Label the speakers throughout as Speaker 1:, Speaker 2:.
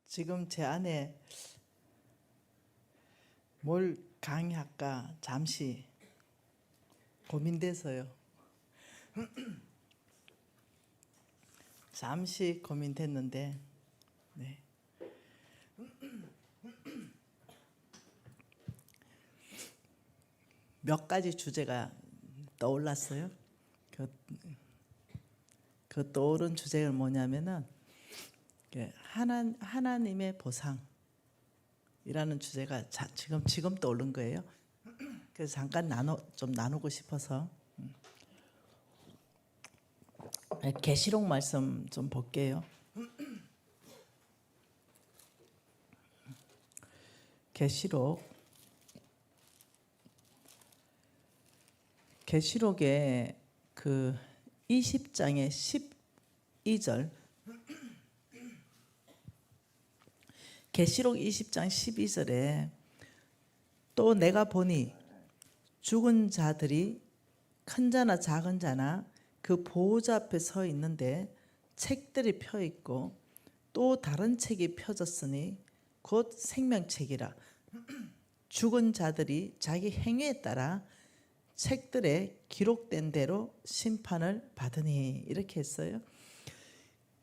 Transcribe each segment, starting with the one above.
Speaker 1: 지금 제 안에 뭘 강의할까 잠시 고민돼서요. 잠시 고민됐는데 네. 몇 가지 주제가 떠올랐어요. 그 떠오른 주제가 뭐냐면은 하나님의 보상이라는 주제가 지금 떠오른 거예요. 그래서 잠깐 좀 나누고 싶어서 계시록 말씀 좀 볼게요. 계시록의 그 20장의 12절, 계시록 20장 12절에 또 내가 보니 죽은 자들이 큰 자나 작은 자나 그 보호자 앞에 서 있는데 책들이 펴 있고 또 다른 책이 펴졌으니 곧 생명책이라. 죽은 자들이 자기 행위에 따라 책들에 기록된 대로 심판을 받으니, 이렇게 했어요.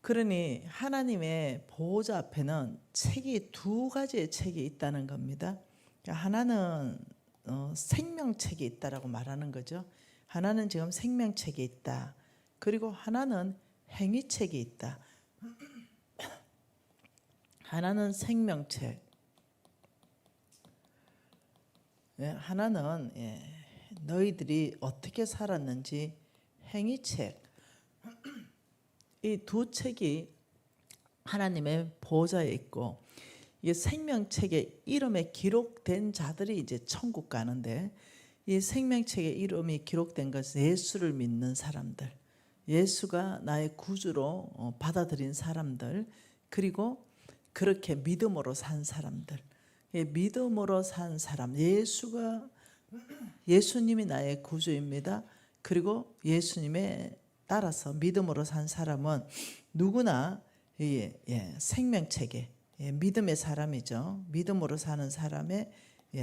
Speaker 1: 그러니 하나님의 보호자 앞에는 책이 두 가지의 책이 있다는 겁니다. 하나는 생명책이 있다라고 말하는 거죠. 하나는 지금 생명책이 있다. 그리고 하나는 행위책이 있다. 하나는 생명책, 하나는 너희들이 어떻게 살았는지 행위책. 이 두 책이 하나님의 보호자에 있고, 이 생명책의 이름에 기록된 자들이 이제 천국 가는데, 이 생명책의 이름이 기록된 것은 예수를 믿는 사람들, 예수가 나의 구주로 받아들인 사람들, 그리고 그렇게 믿음으로 산 사람들, 믿음으로 산 사람, 예수님이 나의 구주입니다. 그리고 예수님에 따라서 믿음으로 산 사람은 누구나 생명책에, 믿음의 사람이죠. 믿음으로 사는 사람의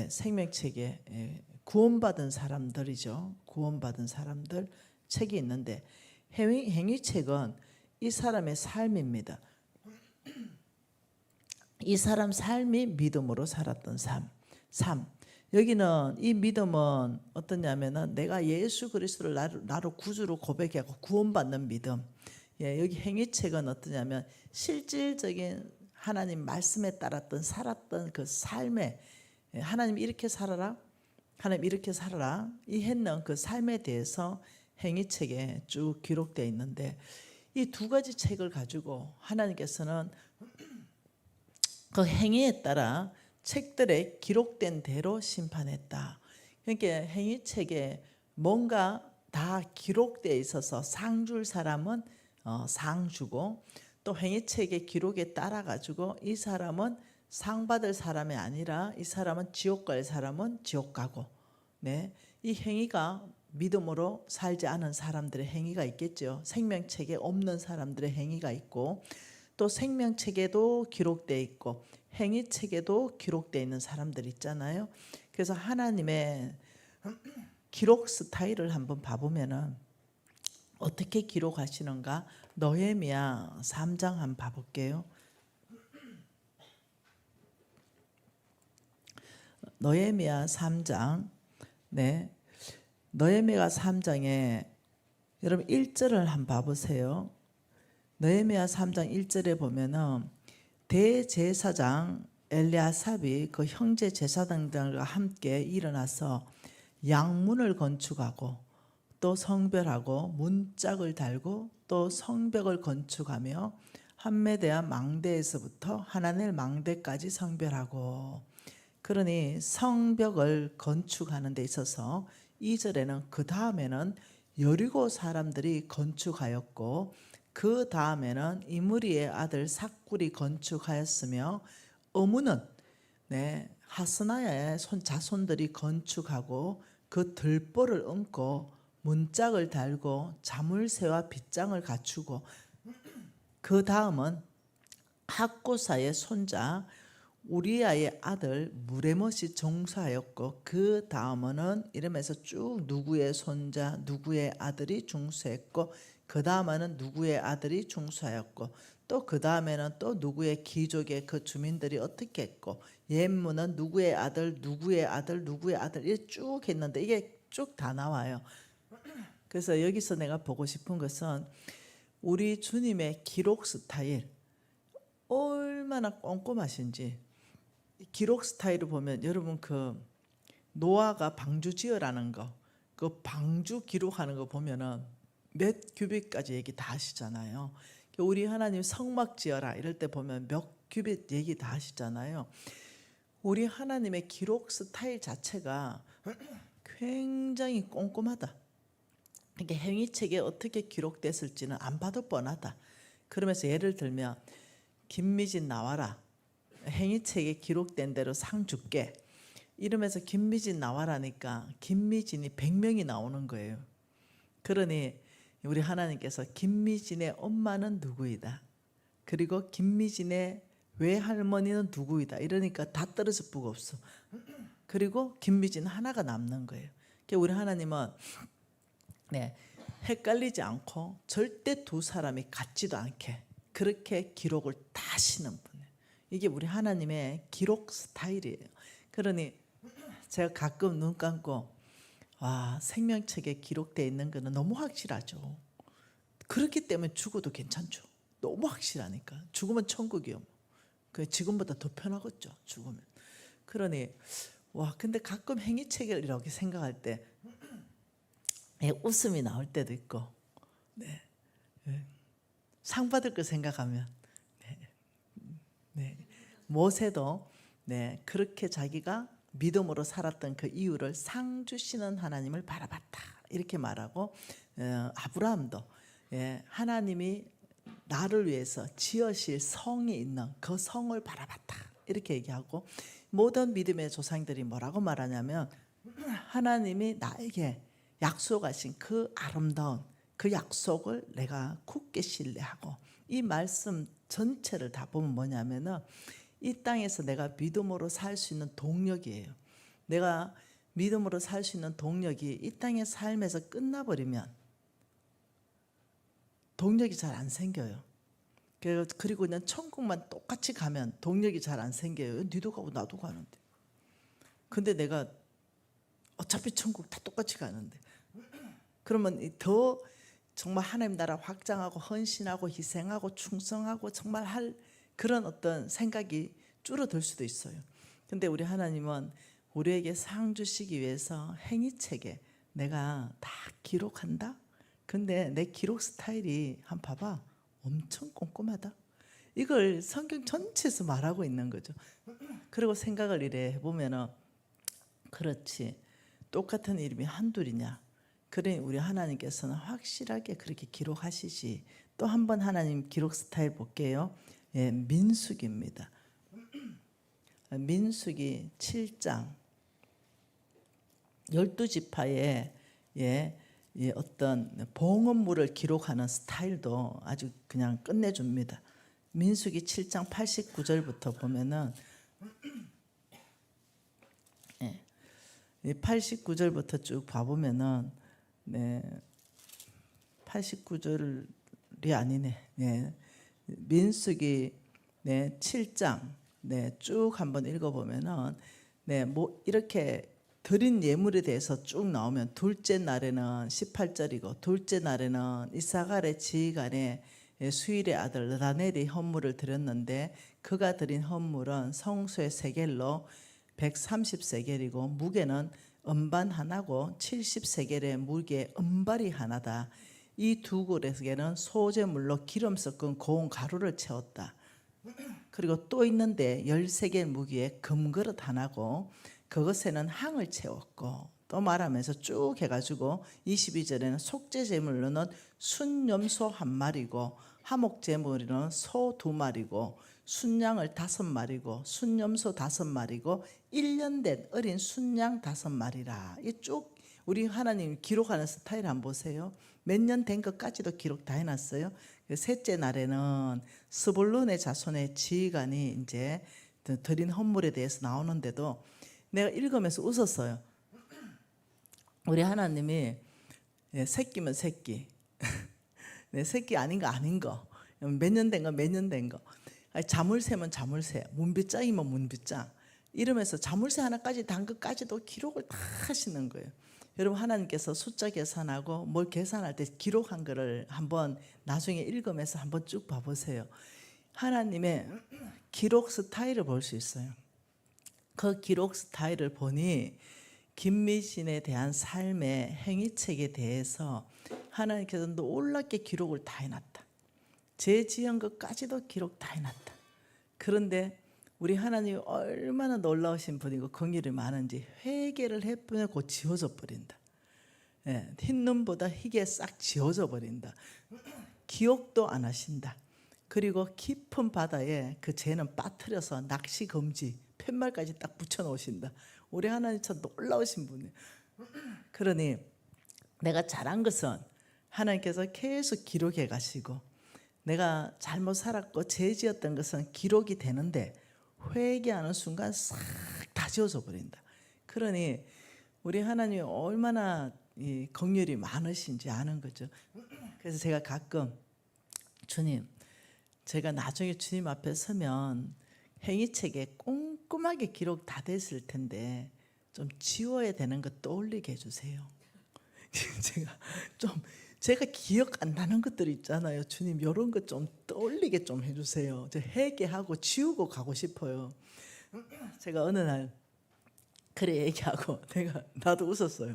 Speaker 1: 생명책에 구원받은 사람들이죠. 구원받은 사람들 책이 있는데, 행위책은 이 사람의 삶입니다. 이 사람 삶이 믿음으로 살았던 삶. 여기는 이 믿음은 어떠냐면은 내가 예수 그리스도를 나로 구주로 고백하고 구원받는 믿음. 여기 행위책은 어떠냐면 실질적인 하나님 말씀에 따랐던 살았던 그 삶에, 하나님 이렇게 살아라, 하나님 이렇게 살아라, 이 했는 그 삶에 대해서 행위책에 쭉 기록되어 있는데, 이 두 가지 책을 가지고 하나님께서는 그 행위에 따라 책들에 기록된 대로 심판했다. 그러니까 행위책에 뭔가 다 기록되어 있어서 상 줄 사람은 상 주고, 또 행위책의 기록에 따라 가지고 이 사람은 상 받을 사람이 아니라 이 사람은 지옥 갈 사람은 지옥 가고, 이 행위가 믿음으로 살지 않은 사람들의 행위가 있겠죠. 생명책에 없는 사람들의 행위가 있고, 또 생명책에도 기록되어 있고 행위책에도 기록되어 있는 사람들 있잖아요. 그래서 하나님의 기록 스타일을 한번 봐보면은 어떻게 기록하시는가, 느헤미야 3장 한번 봐볼게요. 느헤미야 3장. 느헤미야 3장에 여러분 1절을 한번 봐보세요. 느헤미야 3장 1절에 보면은 대제사장 엘리아삽이 그 형제 제사장들과 함께 일어나서 양문을 건축하고 또 성별하고 문짝을 달고 또 성벽을 건축하며 함메대아 망대에서부터 하나넬 망대까지 성별하고. 그러니 성벽을 건축하는 데 있어서 2절에는 그 다음에는 여리고 사람들이 건축하였고, 그 다음에는 이므리의 아들 삭굴이 건축하였으며, 어무는 하스나야의 자손들이 건축하고 그 들보를 얹고 문짝을 달고 자물쇠와 빗장을 갖추고, 그 다음은 학고사의 손자 우리아의 아들 무레못이 중수하였고 그 다음은 이러면서 쭉 누구의 손자 누구의 아들이 중수했고 그 다음에는 누구의 아들이 중수하였고 또 그 다음에는 또 누구의 귀족의 그 주민들이 어떻게 했고 옛문은 누구의 아들 누구의 아들 누구의 아들 이렇게 쭉 했는데 이게 쭉 다 나와요. 그래서 여기서 내가 보고 싶은 것은 우리 주님의 기록 스타일 얼마나 꼼꼼하신지. 기록 스타일을 보면 여러분 그 노아가 방주 지으라는 거, 그 방주 기록하는 거 보면은 몇 규빗까지 얘기 다 하시잖아요. 우리 하나님 성막 지어라 이럴 때 보면 몇 규빗 얘기 다 하시잖아요. 우리 하나님의 기록 스타일 자체가 굉장히 꼼꼼하다. 이게 행위책에 어떻게 기록됐을지는 안 봐도 뻔하다. 그러면서 예를 들면 김미진 나와라. 행위책에 기록된 대로 상 줄게. 이러면서 김미진 나와라니까 김미진이 100명이 나오는 거예요. 그러니 우리 하나님께서 김미진의 엄마는 누구이다. 그리고 김미진의 외할머니는 누구이다. 이러니까 다 떨어질 수가 없어. 그리고 김미진 하나가 남는 거예요. 우리 하나님은 헷갈리지 않고 절대 두 사람이 같지도 않게 그렇게 기록을 다 하시는 분이에요. 이게 우리 하나님의 기록 스타일이에요. 그러니 제가 가끔 눈 감고 와, 생명책에 기록되어 있는 거는 너무 확실하죠. 그렇기 때문에 죽어도 괜찮죠. 너무 확실하니까. 죽으면 천국이요. 그 지금보다 더 편하겠죠. 죽으면. 그러니 와, 근데 가끔 행위책을 이렇게 생각할 때 웃음이 나올 때도 있고, 상 받을 거 생각하면, 모세도 그렇게 자기가 믿음으로 살았던 그 이유를 상 주시는 하나님을 바라봤다 이렇게 말하고, 아브라함도 하나님이 나를 위해서 지으실 성이 있는 그 성을 바라봤다 이렇게 얘기하고, 모든 믿음의 조상들이 뭐라고 말하냐면 하나님이 나에게 약속하신 그 아름다운 그 약속을 내가 굳게 신뢰하고, 이 말씀 전체를 다 보면 뭐냐면은 이 땅에서 내가 믿음으로 살 수 있는 동력이에요. 내가 믿음으로 살 수 있는 동력이 이 땅의 삶에서 끝나버리면 동력이 잘 안 생겨요. 그리고 그냥 천국만 똑같이 가면 동력이 잘 안 생겨요. 니도 가고 나도 가는데. 근데 내가 어차피 천국 다 똑같이 가는데. 그러면 더 정말 하나님 나라 확장하고 헌신하고 희생하고 충성하고 정말 할 그런 어떤 생각이 줄어들 수도 있어요. 근데 우리 하나님은 우리에게 상 주시기 위해서 행위책에 내가 다 기록한다. 근데 내 기록 스타일이 한번 봐봐. 엄청 꼼꼼하다. 이걸 성경 전체에서 말하고 있는 거죠. 그리고 생각을 이래 해보면은 그렇지. 똑같은 이름이 한둘이냐. 그러니 우리 하나님께서는 확실하게 그렇게 기록하시지. 또 한 번 하나님 기록 스타일 볼게요. 민수기입니다. 민수기 7장 12지파의 어떤 봉헌물을 기록하는 스타일도 아주 그냥 끝내줍니다. 민수기 7장 89절부터 보면은 89절부터 쭉 봐보면은 89절이 아니네. 민수기 7장 쭉 한번 읽어보면은 뭐 이렇게 드린 예물에 대해서 쭉 나오면 둘째 날에는 18절이고 둘째 날에는 이사갈의 지휘관의 수일의 아들 라넬이 헌물을 드렸는데 그가 드린 헌물은 성소의 세겔로 130세겔이고 무게는 음반 하나고 70세겔의 무게 음발이 하나다. 이 두 그릇에는 소재물로 기름 섞은 고운 가루를 채웠다. 그리고 또 있는데 13개 무게의 금그릇 하나고 그것에는 항을 채웠고, 또 말하면서 쭉 해가지고 22절에는 속죄제물로는 순염소 1마리고 화목제물로는 소 2마리고 순양을 5마리고 순염소 5마리고 1년 된 어린 순양 5마리라. 이 쭉 우리 하나님 기록하는 스타일 한번 보세요. 몇 년 된 것까지도 기록 다 해놨어요. 그 셋째 날에는 스불론의 자손의 지휘관이 이제 드린 헌물에 대해서 나오는데도 내가 읽으면서 웃었어요. 우리 하나님이 새끼면 새끼, 새끼 아닌 거 아닌 거, 몇 년 된 거 몇 년 된 거, 자물쇠면 자물쇠, 문빗장이면 문빗장 이러면서 자물쇠 하나까지 단 것까지도 기록을 다 하시는 거예요. 여러분 하나님께서 숫자 계산하고 뭘 계산할 때 기록한 거를 한번 나중에 읽으면서 한번 쭉 봐보세요. 하나님의 기록 스타일을 볼 수 있어요. 그 기록 스타일을 보니 김미신에 대한 삶의 행위책에 대해서 하나님께서 놀랍게 기록을 다 해놨다. 제 지은 것까지도 기록 다 해놨다. 그런데 우리 하나님이 얼마나 놀라우신 분이고 긍휼이 많은지 회개를 해보면 곧 지워져 버린다. 흰 눈보다 희게 싹 지워져 버린다. 기억도 안 하신다. 그리고 깊은 바다에 그 죄는 빠뜨려서 낚시 금지 팻말까지 딱 붙여 놓으신다. 우리 하나님 참 놀라우신 분이에요. 그러니 내가 잘한 것은 하나님께서 계속 기록해 가시고 내가 잘못 살았고 죄 지었던 것은 기록이 되는데 회개하는 순간 싹 다 지워져 버린다. 그러니 우리 하나님이 얼마나 이 긍휼이 많으신지 아는 거죠. 그래서 제가 가끔 주님, 제가 나중에 주님 앞에 서면 행위책에 꼼꼼하게 기록 다 됐을 텐데 좀 지워야 되는 거 떠올리게 해주세요. 제가 기억 안 나는 것들 있잖아요. 주님 이런 것 좀 떠올리게 좀 해주세요. 저 회개하고 지우고 가고 싶어요. 제가 어느 날 그래 얘기하고 나도 웃었어요.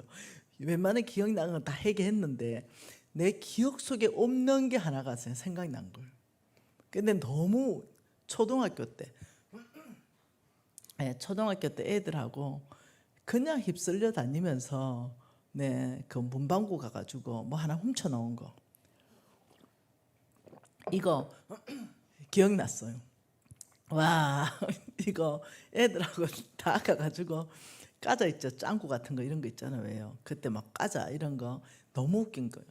Speaker 1: 웬만한 기억나는 건 다 회개했는데 내 기억 속에 없는 게 하나가 생각난 거예요. 근데 너무 초등학교 때 애들하고 그냥 휩쓸려 다니면서 그 문방구 가가지고 뭐 하나 훔쳐 놓은 거 이거 기억났어요. 와 이거 애들하고 다 가가지고 까자 있죠. 짱구 같은 거 이런 거 있잖아요. 왜요? 그때 막 까자 이런 거 너무 웃긴 거예요.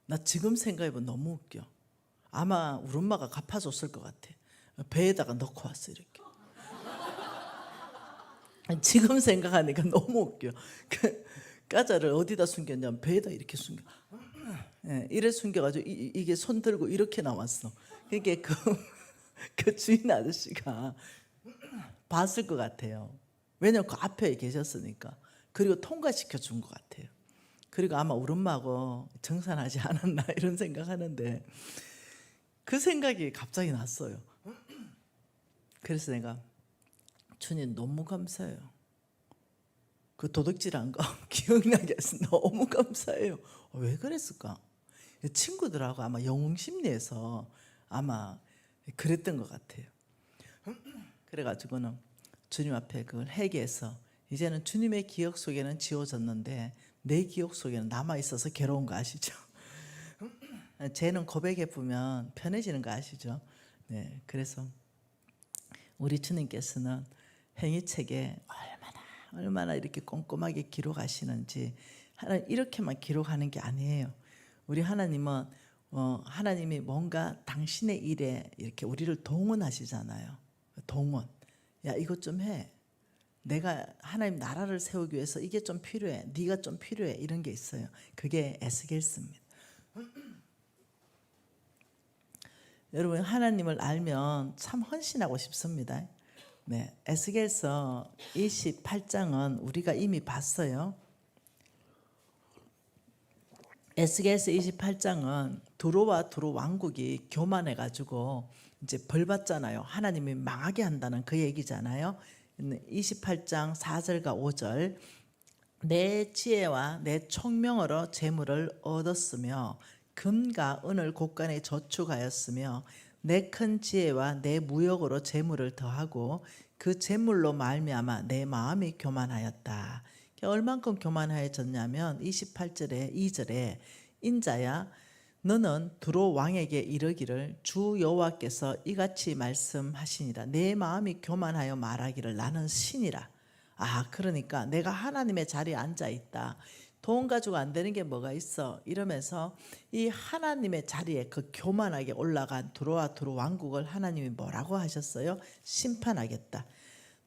Speaker 1: 나 지금 생각해보면 너무 웃겨. 아마 우리 엄마가 갚아줬을 것 같아. 배에다가 넣고 왔어 이렇게. 지금 생각하니까 너무 웃겨. 그 까자를 어디다 숨겼냐면 배에다 이렇게 숨겨. 이래 숨겨가지고 이게 손 들고 이렇게 나왔어. 그게 그 주인 아저씨가 봤을 것 같아요. 왜냐면 그 앞에 계셨으니까. 그리고 통과시켜 준 것 같아요. 그리고 아마 우리 엄마하고 정산하지 않았나 이런 생각하는데 그 생각이 갑자기 났어요. 그래서 내가 주님 너무 감사해요. 그 도둑질한 거 기억나게 해서 너무 감사해요. 왜 그랬을까? 친구들하고 아마 영웅심리에서 아마 그랬던 것 같아요. 그래가지고는 주님 앞에 그걸 회개해서 이제는 주님의 기억 속에는 지워졌는데 내 기억 속에는 남아있어서 괴로운 거 아시죠? 죄는 고백해 보면 편해지는 거 아시죠? 네, 그래서 우리 주님께서는 행위책에 얼마나 이렇게 꼼꼼하게 기록하시는지 하나님 이렇게만 기록하는 게 아니에요. 우리 하나님은 하나님이 뭔가 당신의 일에 이렇게 우리를 동원하시잖아요. 동원. 야 이것 좀 해. 내가 하나님 나라를 세우기 위해서 이게 좀 필요해. 네가 좀 필요해. 이런 게 있어요. 그게 에스겔스입니다. 여러분 하나님을 알면 참 헌신하고 싶습니다. 네, 에스겔서 28장은 우리가 이미 봤어요. 에스겔서 28장은 두로와 두로 왕국이 교만해가지고 이제 벌 받잖아요. 하나님이 망하게 한다는 그 얘기잖아요. 28장 4절과 5절 내 지혜와 내 총명으로 재물을 얻었으며 금과 은을 곳간에 저축하였으며 내 큰 지혜와 내 무역으로 재물을 더하고 그 재물로 말미암아 내 마음이 교만하였다. 얼만큼 교만하여졌냐면 28절에 2절에 인자야 너는 두로 왕에게 이르기를 주 여호와께서 이같이 말씀하시니라 내 마음이 교만하여 말하기를 나는 신이라. 그러니까 내가 하나님의 자리에 앉아 있다. 돈 가지고 안 되는 게 뭐가 있어? 이러면서 이 하나님의 자리에 그 교만하게 올라간 두로 왕국을 하나님이 뭐라고 하셨어요? 심판하겠다.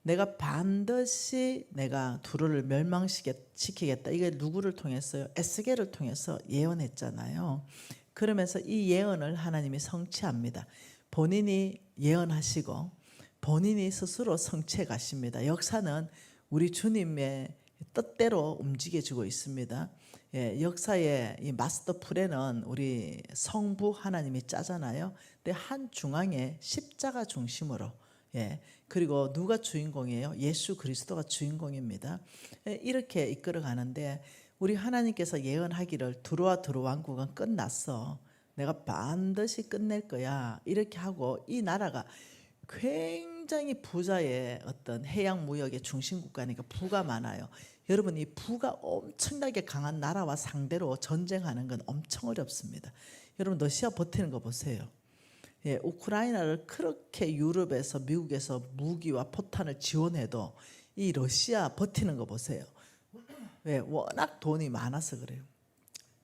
Speaker 1: 내가 반드시 내가 두로를 멸망시키겠다. 이게 누구를 통했어요? 에스겔을 통해서 예언했잖아요. 그러면서 이 예언을 하나님이 성취합니다. 본인이 예언하시고 본인이 스스로 성취해 가십니다. 역사는 우리 주님의 뜻대로 움직여지고 있습니다. 예, 역사의 이 마스터 플랜은 우리 성부 하나님이 짜잖아요. 근데 한 중앙에 십자가 중심으로, 예, 그리고 누가 주인공이에요? 예수 그리스도가 주인공입니다. 예, 이렇게 이끌어 가는데 우리 하나님께서 예언하기를 두로와 두로 왕국은 끝났어. 내가 반드시 끝낼 거야. 이렇게 하고 이 나라가 굉장히 부자의 어떤 해양 무역의 중심 국가니까 부가 많아요. 여러분, 이 부가 엄청나게 강한 나라와 상대로 전쟁하는 건 엄청 어렵습니다. 여러분, 러시아 버티는 거 보세요. 예, 우크라이나를 그렇게 유럽에서 미국에서 무기와 포탄을 지원해도 이 러시아 버티는 거 보세요. 왜? 워낙 돈이 많아서 그래요.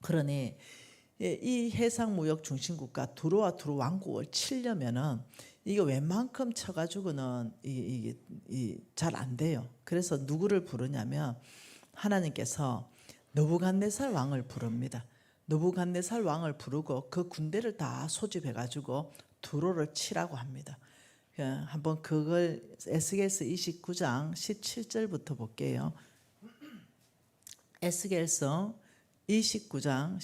Speaker 1: 그러니 이 해상무역 중심국가 두로와 두로 왕국을 치려면은 이게 웬만큼 쳐가지고는 잘 안 돼요. 그래서 누구를 부르냐면 하나님께서 느부갓네살 왕을 부릅니다. 느부갓네살 왕을 부르고 그 군대를 다 소집해가지고 두로를 치라고 합니다. 한번 그걸 에스겔서 29장 17절부터 볼게요. 에스겔서 29장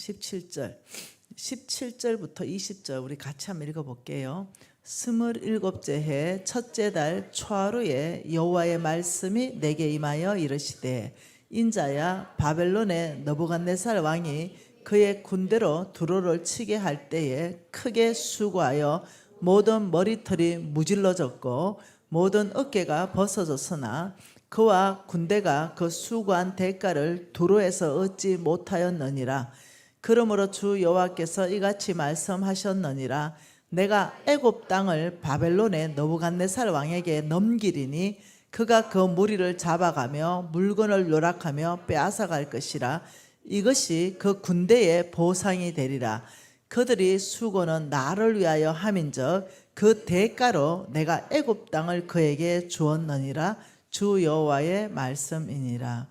Speaker 1: 17절부터 20절 우리 같이 한번 읽어볼게요. 27째 해 첫째 달 초하루에 여호와의 말씀이 내게 임하여 이르시되 인자야 바벨론의 느부갓네살 왕이 그의 군대로 두로를 치게 할 때에 크게 수고하여 모든 머리털이 무질러졌고 모든 어깨가 벗어졌으나 그와 군대가 그 수고한 대가를 두로에서 얻지 못하였느니라. 그러므로 주 여호와께서 이같이 말씀하셨느니라. 내가 애굽 땅을 바벨론의 느부갓네살 왕에게 넘기리니 그가 그 무리를 잡아가며 물건을 요락하며 빼앗아갈 것이라. 이것이 그 군대의 보상이 되리라. 그들이 수고는 나를 위하여 함인즉 그 대가로 내가 애굽 땅을 그에게 주었느니라. 주 여호와의 말씀이니라.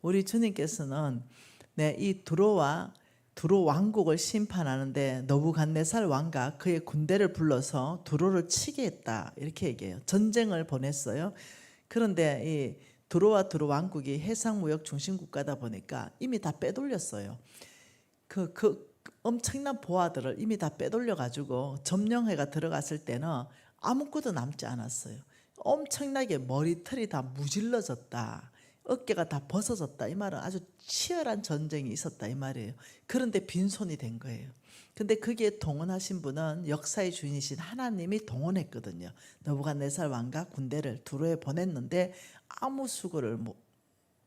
Speaker 1: 우리 주님께서는 이 두로 왕국을 심판하는데 느부갓네살 왕과 그의 군대를 불러서 두로를 치게 했다 이렇게 얘기해요. 전쟁을 보냈어요. 그런데 이 두로와 두로 왕국이 해상무역 중심국가다 보니까 이미 다 빼돌렸어요. 그 엄청난 보화들을 이미 다 빼돌려가지고 점령해가 들어갔을 때는 아무것도 남지 않았어요. 엄청나게 머리털이 다 무질러졌다. 어깨가 다 벗어졌다. 이 말은 아주 치열한 전쟁이 있었다 이 말이에요. 그런데 빈손이 된 거예요. 근데 그게 동원하신 분은 역사의 주인이신 하나님이 동원했거든요. 느부갓네살 왕과 군대를 두로에 보냈는데 아무 수고를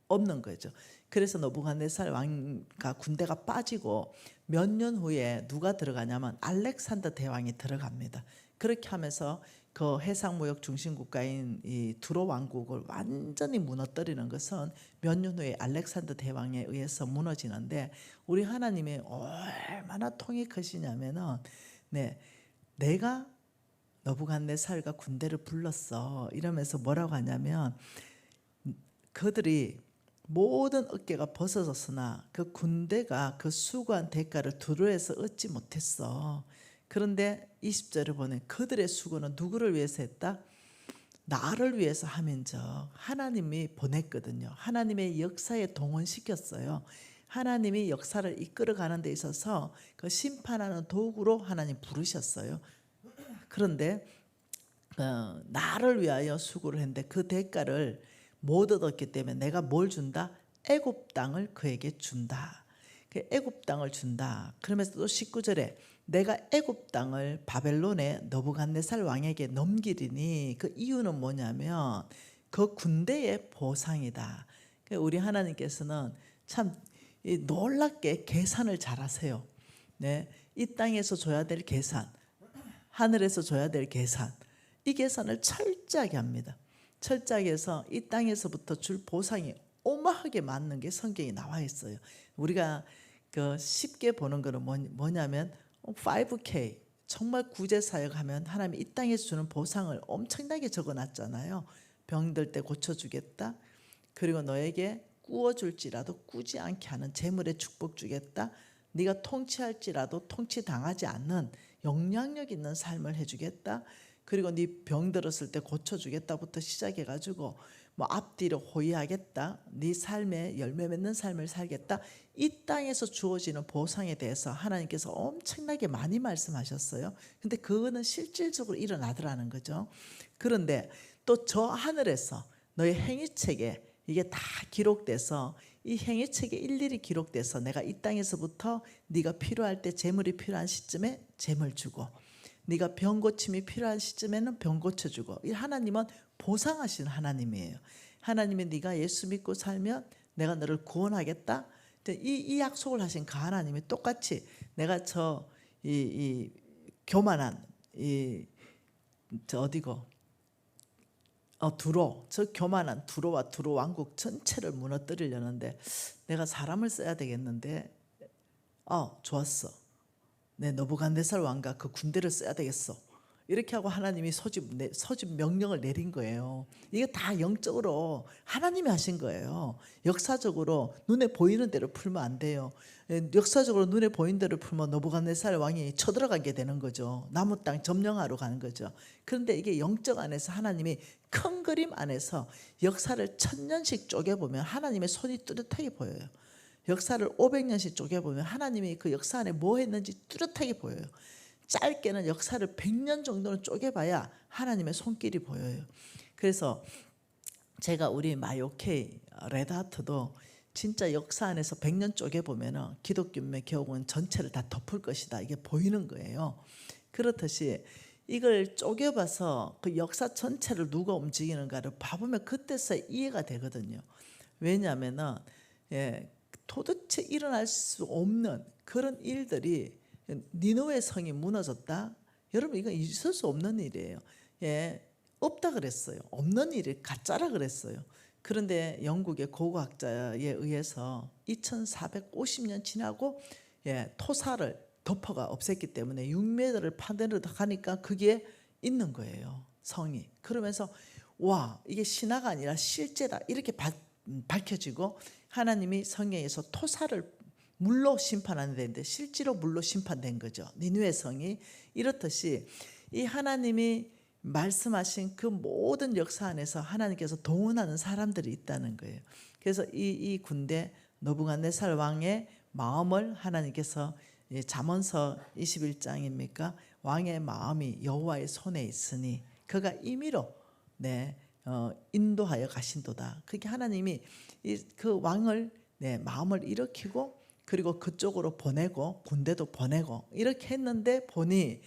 Speaker 1: 없는 거죠. 그래서 느부갓네살 왕과 군대가 빠지고 몇 년 후에 누가 들어가냐면 알렉산더 대왕이 들어갑니다. 그렇게 하면서 그 해상무역 중심국가인 이 두로 왕국을 완전히 무너뜨리는 것은 몇 년 후에 알렉산더 대왕에 의해서 무너지는데 우리 하나님이 얼마나 통이 크시냐면은 내가 느부갓네살과 군대를 불렀어 이러면서 뭐라고 하냐면 그들이 모든 어깨가 벗어졌으나 그 군대가 그 수고한 대가를 두로에서 얻지 못했어. 그런데 20절을 보면 그들의 수고는 누구를 위해서 했다? 나를 위해서 함인즉 하나님이 보냈거든요. 하나님의 역사에 동원시켰어요. 하나님이 역사를 이끌어가는 데 있어서 그 심판하는 도구로 하나님 부르셨어요. 그런데 나를 위하여 수고를 했는데 그 대가를 못 얻었기 때문에 내가 뭘 준다? 애굽 땅을 그에게 준다. 애굽 땅을 준다. 그러면서 또 19절에 내가 애굽 땅을 바벨론의 느부갓네살 왕에게 넘기리니 그 이유는 뭐냐면 그 군대의 보상이다. 우리 하나님께서는 참 놀랍게 계산을 잘하세요. 이 땅에서 줘야 될 계산, 하늘에서 줘야 될 계산, 이 계산을 철저하게 합니다. 철저하게 해서 이 땅에서부터 줄 보상이 어마하게 맞는 게 성경에 나와 있어요. 우리가 그 쉽게 보는 거는 뭐냐면 5K 정말 구제 사역하면 하나님이 이 땅에서 주는 보상을 엄청나게 적어놨잖아요. 병들 때 고쳐주겠다. 그리고 너에게 꾸어줄지라도 꾸지 않게 하는 재물의 축복 주겠다. 네가 통치할지라도 통치당하지 않는 영향력 있는 삶을 해주겠다. 그리고 네 병 들었을 때 고쳐주겠다부터 시작해가지고 뭐 앞뒤로 호위하겠다. 네 삶에 열매 맺는 삶을 살겠다. 이 땅에서 주어지는 보상에 대해서 하나님께서 엄청나게 많이 말씀하셨어요. 근데 그거는 실질적으로 일어나더라는 거죠. 그런데 또 저 하늘에서 너의 행위책에 이게 다 기록돼서 이 행위책에 일일이 기록돼서 내가 이 땅에서부터 네가 필요할 때 재물이 필요한 시점에 재물 주고 네가 병 고침이 필요한 시점에는 병 고쳐주고 이 하나님은 보상하시는 하나님이에요. 하나님이 네가 예수 믿고 살면 내가 너를 구원하겠다. 이 약속을 하신 그 하나님이 똑같이 내가 이 교만한 저 어디고 저 교만한 두로와 두로 왕국 전체를 무너뜨리려는데 내가 사람을 써야 되겠는데 좋았어. 내 너부갓네살 왕과 그 군대를 써야 되겠어. 이렇게 하고 하나님이 소집 명령을 내린 거예요. 이게 다 영적으로 하나님이 하신 거예요. 역사적으로 눈에 보이는 대로 풀면 안 돼요. 역사적으로 눈에 보이는 대로 풀면 너부갓네살 왕이 쳐들어가게 되는 거죠. 남은 땅 점령하러 가는 거죠. 그런데 이게 영적 안에서 하나님이 큰 그림 안에서 역사를 1000년씩 쪼개보면 하나님의 손이 뚜렷하게 보여요. 역사를 500년씩 쪼개보면 하나님이 그 역사 안에 뭐 했는지 뚜렷하게 보여요. 짧게는 역사를 100년 정도는 쪼개봐야 하나님의 손길이 보여요. 그래서 제가 우리 마요케이 레드하트도 진짜 역사 안에서 100년 쪼개보면 기독교의 교훈 전체를 다 덮을 것이다. 이게 보이는 거예요. 그렇듯이 이걸 쪼개봐서 그 역사 전체를 누가 움직이는가를 봐보면 그때서 이해가 되거든요. 왜냐하면 도대체 일어날 수 없는 그런 일들이 니느웨 성이 무너졌다. 여러분 이건 있을 수 없는 일이에요. 없다 그랬어요. 없는 일이 가짜라 그랬어요. 그런데 영국의 고고학자에 의해서 2450년 지나고 토사를 덮어가 없앴기 때문에 6m를 파내려 가니까 그게 있는 거예요. 성이. 그러면서 와 이게 신화가 아니라 실제다 이렇게 밝혀지고 하나님이 성경에서 토사를 물로 심판하는 데인데 실제로 물로 심판된 거죠. 니느웨 성이. 이렇듯이 이 하나님이 말씀하신 그 모든 역사 안에서 하나님께서 동원하는 사람들이 있다는 거예요. 그래서 이 군대 너부갓네살 왕의 마음을 하나님께서 잠언서 21장입니까? 왕의 마음이 여호와의 손에 있으니 그가 임의로 인도하여 가신도다. 그게 하나님이 그 왕을 마음을 일으키고 그리고 그쪽으로 보내고 군대도 보내고 이렇게 했는데 보니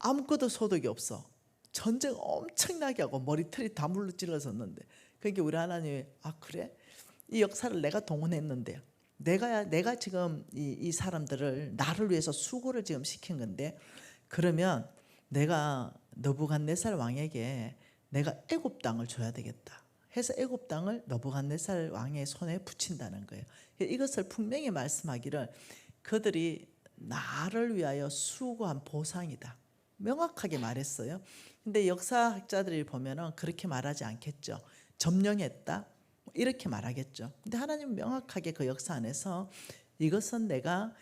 Speaker 1: 아무것도 소득이 없어. 전쟁 엄청나게 하고 머리털이 다 물러질러졌는데 그러니까 우리 하나님이 그래? 이 역사를 내가 동원했는데 내가 지금 이 사람들을 나를 위해서 수고를 지금 시킨 건데 그러면 내가 너부갓네살 왕에게 내가 애굽 땅을 줘야 되겠다. 해서 애굽 땅을 너부갓네살 왕의 손에 붙인다는 거예요. 이것을 분명히 말씀하기를 그들이 나를 위하여 수고한 보상이다. 명확하게 말했어요. 근데 역사학자들이 보면은 그렇게 말하지 않겠죠. 점령했다. 이렇게 말하겠죠. 근데 하나님은 명확하게 그 역사 안에서 이것은 내가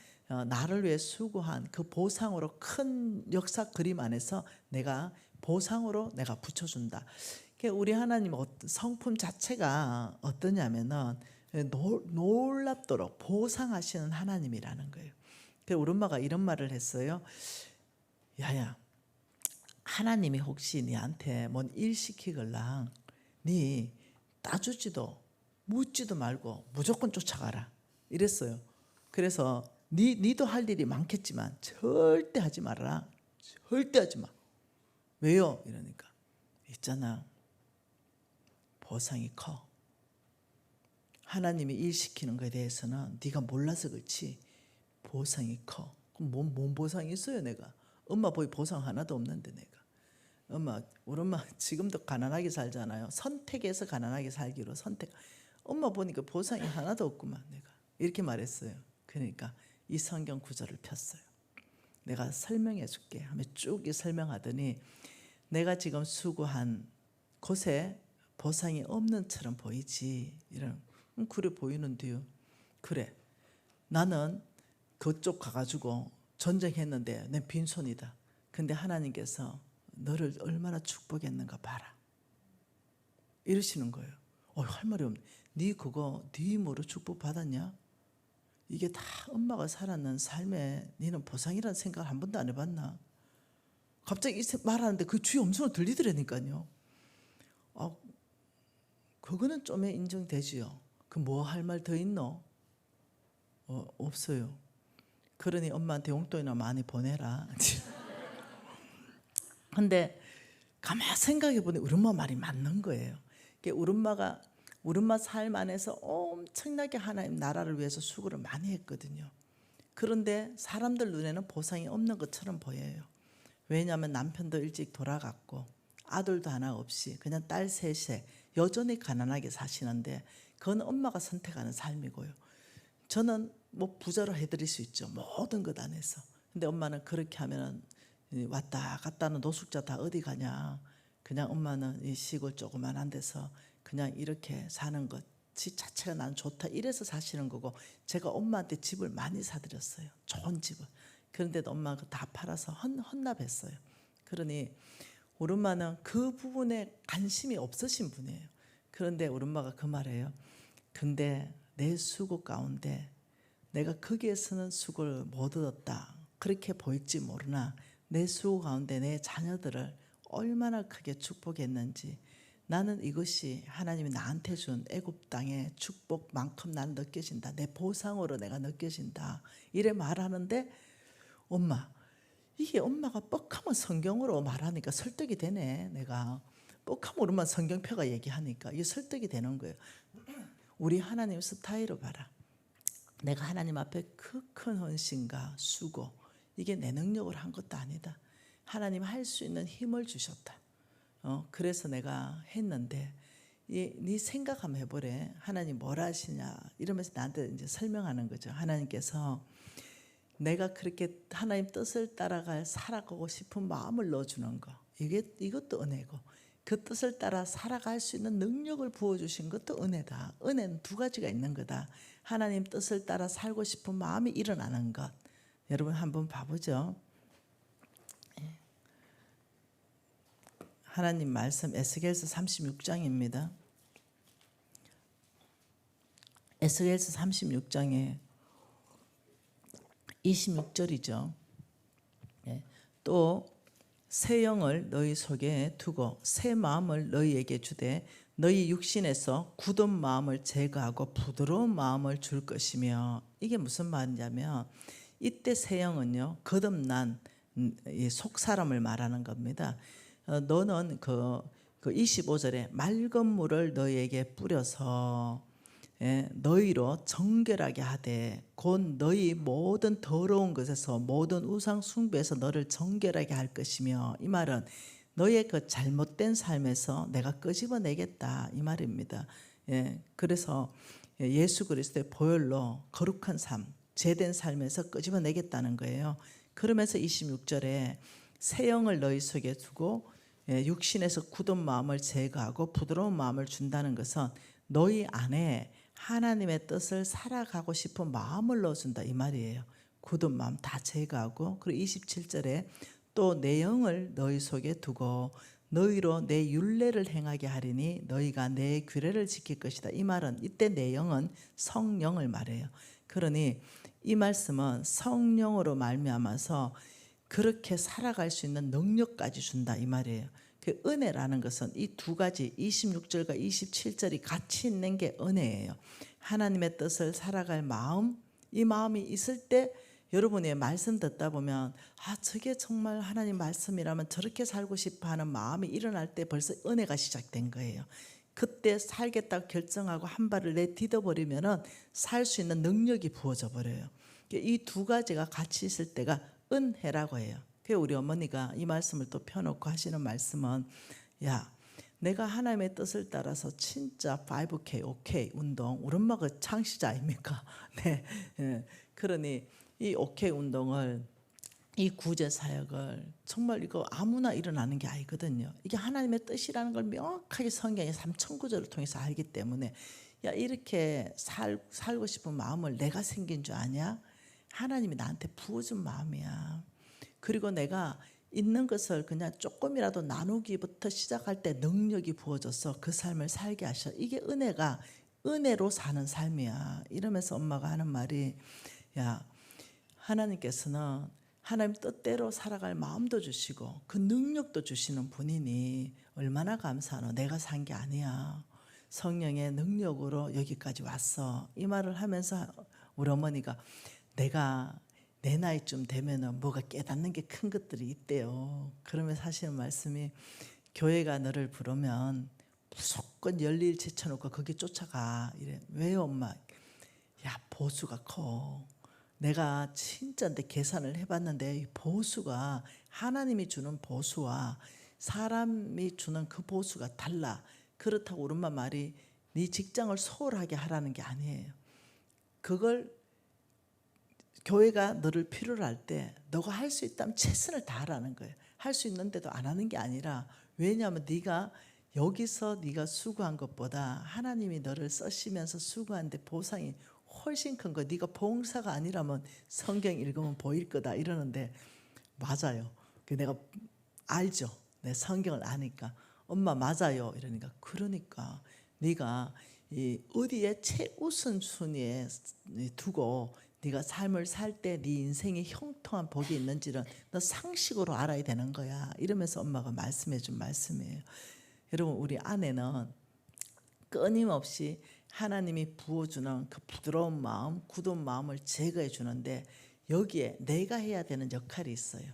Speaker 1: 나를 위해 수고한 그 보상으로 큰 역사 그림 안에서 내가 보상으로 내가 붙여준다. 우리 하나님 성품 자체가 어떠냐면은 놀랍도록 보상하시는 하나님이라는 거예요. 우리 엄마가 이런 말을 했어요. 야야, 하나님이 혹시 니한테 뭔 일 시키걸랑 니 따주지도 묻지도 말고 무조건 쫓아가라 이랬어요. 그래서 니도 할 일이 많겠지만 절대 하지 말아라. 절대 하지 마. 왜요? 이러니까 있잖아. 보상이 커. 하나님이 일 시키는 것에 대해서는 네가 몰라서 그렇지 보상이 커. 그럼 뭔 보상이 있어요 내가. 엄마 보이 보상 하나도 없는데 내가. 우리 엄마 지금도 가난하게 살잖아요. 선택해서 가난하게 살기로 선택. 엄마 보니까 보상이 하나도 없구만. 내가 이렇게 말했어요. 그러니까 이 성경 구절을 폈어요. 내가 설명해 줄게 하며 쭉 설명하더니 내가 지금 수고한 곳에 보상이 없는 처럼 보이지. 이런 그래 보이는데요. 그래 나는 그쪽 가가지고 전쟁했는데 내 빈손이다. 근데 하나님께서 너를 얼마나 축복했는가 봐라. 이러시는 거예요. 할 말이 없네. 네 그거 네 힘으로 축복 받았냐? 이게 다 엄마가 살았는 삶에 너는 보상이라는 생각을 한 번도 안 해봤나? 갑자기 말하는데 그 주위 엄청 들리더라니까요. 그거는 좀 인정되지요. 그 뭐 할 말 더 있노? 없어요. 그러니 엄마한테 용돈이나 많이 보내라. 근데 가만 생각해 보니 우리 엄마 말이 맞는 거예요. 우리 엄마 삶 안에서 엄청나게 하나님 나라를 위해서 수고를 많이 했거든요. 그런데 사람들 눈에는 보상이 없는 것처럼 보여요. 왜냐하면 남편도 일찍 돌아갔고 아들도 하나 없이 그냥 딸 셋에 여전히 가난하게 사시는데 그건 엄마가 선택하는 삶이고요. 저는 뭐 부자로 해드릴 수 있죠. 모든 것 안에서. 근데 엄마는 그렇게 하면은 왔다 갔다는 노숙자 다 어디 가냐. 그냥 엄마는 이 시골 조그만한 데서 그냥 이렇게 사는 것이 자체가 나는 좋다. 이래서 사시는 거고 제가 엄마한테 집을 많이 사드렸어요. 좋은 집을. 그런데도 엄마가 다 팔아서 헌납했어요. 그러니 우리 엄마는 그 부분에 관심이 없으신 분이에요. 그런데 우리 엄마가 그 말이에요. 근데 내 수고 가운데 내가 거기에서는 수고를 못 얻었다. 그렇게 보일지 모르나 내 수고 가운데 내 자녀들을 얼마나 크게 축복했는지 나는 이것이 하나님이 나한테 준 애굽 땅의 축복만큼 난 느껴진다. 내 보상으로 내가 느껴진다. 이래 말하는데 엄마 이게 엄마가 뻑하면 성경으로 말하니까 설득이 되네. 내가 뻑하면 우리만 성경표가 얘기하니까 이게 설득이 되는 거예요. 우리 하나님 스타일을 봐라. 내가 하나님 앞에 그 큰 헌신과 수고 이게 내 능력으로 한 것도 아니다. 하나님 할 수 있는 힘을 주셨다. 그래서 내가 했는데 네 생각 한번 해보래. 하나님 뭘 하시냐 이러면서 나한테 이제 설명하는 거죠. 하나님께서 내가 그렇게 하나님 뜻을 따라갈 살아가고 싶은 마음을 넣어주는 거 이것도 은혜고 그 뜻을 따라 살아갈 수 있는 능력을 부어주신 것도 은혜다. 은혜는 두 가지가 있는 거다. 하나님 뜻을 따라 살고 싶은 마음이 일어나는 것. 여러분 한번 봐보죠. 하나님 말씀 에스겔서 36장입니다. 에스겔서 36장에 26절이죠. 또 새 영을 너희 속에 두고 새 마음을 너희에게 주되 너희 육신에서 굳은 마음을 제거하고 부드러운 마음을 줄 것이며 이게 무슨 말이냐면 이때 새 영은요 거듭난 속 사람을 말하는 겁니다. 너는 그 25절에 맑은 물을 너희에게 뿌려서 너희로 정결하게 하되 곧 너희 모든 더러운 것에서 모든 우상 숭배에서 너를 정결하게 할 것이며 이 말은 너의 그 잘못된 삶에서 내가 끄집어내겠다 이 말입니다. 그래서 예수 그리스도의 보혈로 거룩한 삶 제된 삶에서 끄집어내겠다는 거예요. 그러면서 26절에 새 영을 너희 속에 두고 육신에서 굳은 마음을 제거하고 부드러운 마음을 준다는 것은 너희 안에 하나님의 뜻을 살아가고 싶은 마음을 넣어준다 이 말이에요. 굳은 마음 다 제거하고 그리고 27절에 또 내 영을 너희 속에 두고 너희로 내 율례를 행하게 하리니 너희가 내 규례를 지킬 것이다. 이 말은 이때 내 영은 성령을 말해요. 그러니 이 말씀은 성령으로 말미암아서 그렇게 살아갈 수 있는 능력까지 준다 이 말이에요. 그 은혜라는 것은 이 두 가지 26절과 27절이 같이 있는 게 은혜예요. 하나님의 뜻을 살아갈 마음 이 마음이 있을 때 여러분의 말씀 듣다 보면 저게 정말 하나님 말씀이라면 저렇게 살고 싶어 하는 마음이 일어날 때 벌써 은혜가 시작된 거예요. 그때 살겠다고 결정하고 한 발을 내디뎌 버리면은 살 수 있는 능력이 부어져 버려요. 이 두 가지가 같이 있을 때가 은혜라고 해요. 우리 어머니가 이 말씀을 또 펴놓고 하시는 말씀은 야 내가 하나님의 뜻을 따라서 진짜 5K, OK 운동, 우리 엄마가 창시자 아닙니까? 네. 예. 그러니 이 OK 운동을, 이 구제 사역을 정말 이거 아무나 일어나는 게 아니거든요. 이게 하나님의 뜻이라는 걸 명확하게 성경의 3,000구절을 통해서 알기 때문에, 야, 이렇게 살고 싶은 마음을 내가 생긴 줄 아냐? 하나님이 나한테 부어준 마음이야. 그리고 내가 있는 것을 그냥 조금이라도 나누기부터 시작할 때 능력이 부어져서 그 삶을 살게 하셔. 이게 은혜로 사는 삶이야. 이러면서 엄마가 하는 말이, 야, 하나님께서는 하나님 뜻대로 살아갈 마음도 주시고 그 능력도 주시는 분이니 얼마나 감사하노. 내가 산 게 아니야. 성령의 능력으로 여기까지 왔어. 이 말을 하면서 우리 어머니가, 내가 내 나이쯤 되면은 뭐가 깨닫는 게 큰 것들이 있대요. 그러면서 하시는 말씀이, 교회가 너를 부르면 무조건 열일 제쳐놓고 거기 쫓아가. 이래. 왜요 엄마? 야, 보수가 커. 내가 진짜 계산을 해봤는데 이 보수가, 하나님이 주는 보수와 사람이 주는 그 보수가 달라. 그렇다고 우리 엄마 말이 네 직장을 소홀하게 하라는 게 아니에요. 그걸 교회가 너를 필요로 할 때 너가 할 수 있다면 최선을 다하라는 거예요. 할 수 있는데도 안 하는 게 아니라, 왜냐하면 네가 여기서 네가 수고한 것보다 하나님이 너를 쓰시면서 수고하는데 보상이 훨씬 큰 거. 네가 봉사가 아니라면 성경 읽으면 보일 거다 이러는데, 맞아요. 내가 알죠. 내 성경을 아니까. 엄마 맞아요 이러니까, 그러니까 네가 어디에 최우선순위에 두고 네가 삶을 살 때 네 인생에 형통한 복이 있는지를 너 상식으로 알아야 되는 거야. 이러면서 엄마가 말씀해 준 말씀이에요. 여러분, 우리 안에는 끊임없이 하나님이 부어주는 그 부드러운 마음, 굳은 마음을 제거해 주는데, 여기에 내가 해야 되는 역할이 있어요.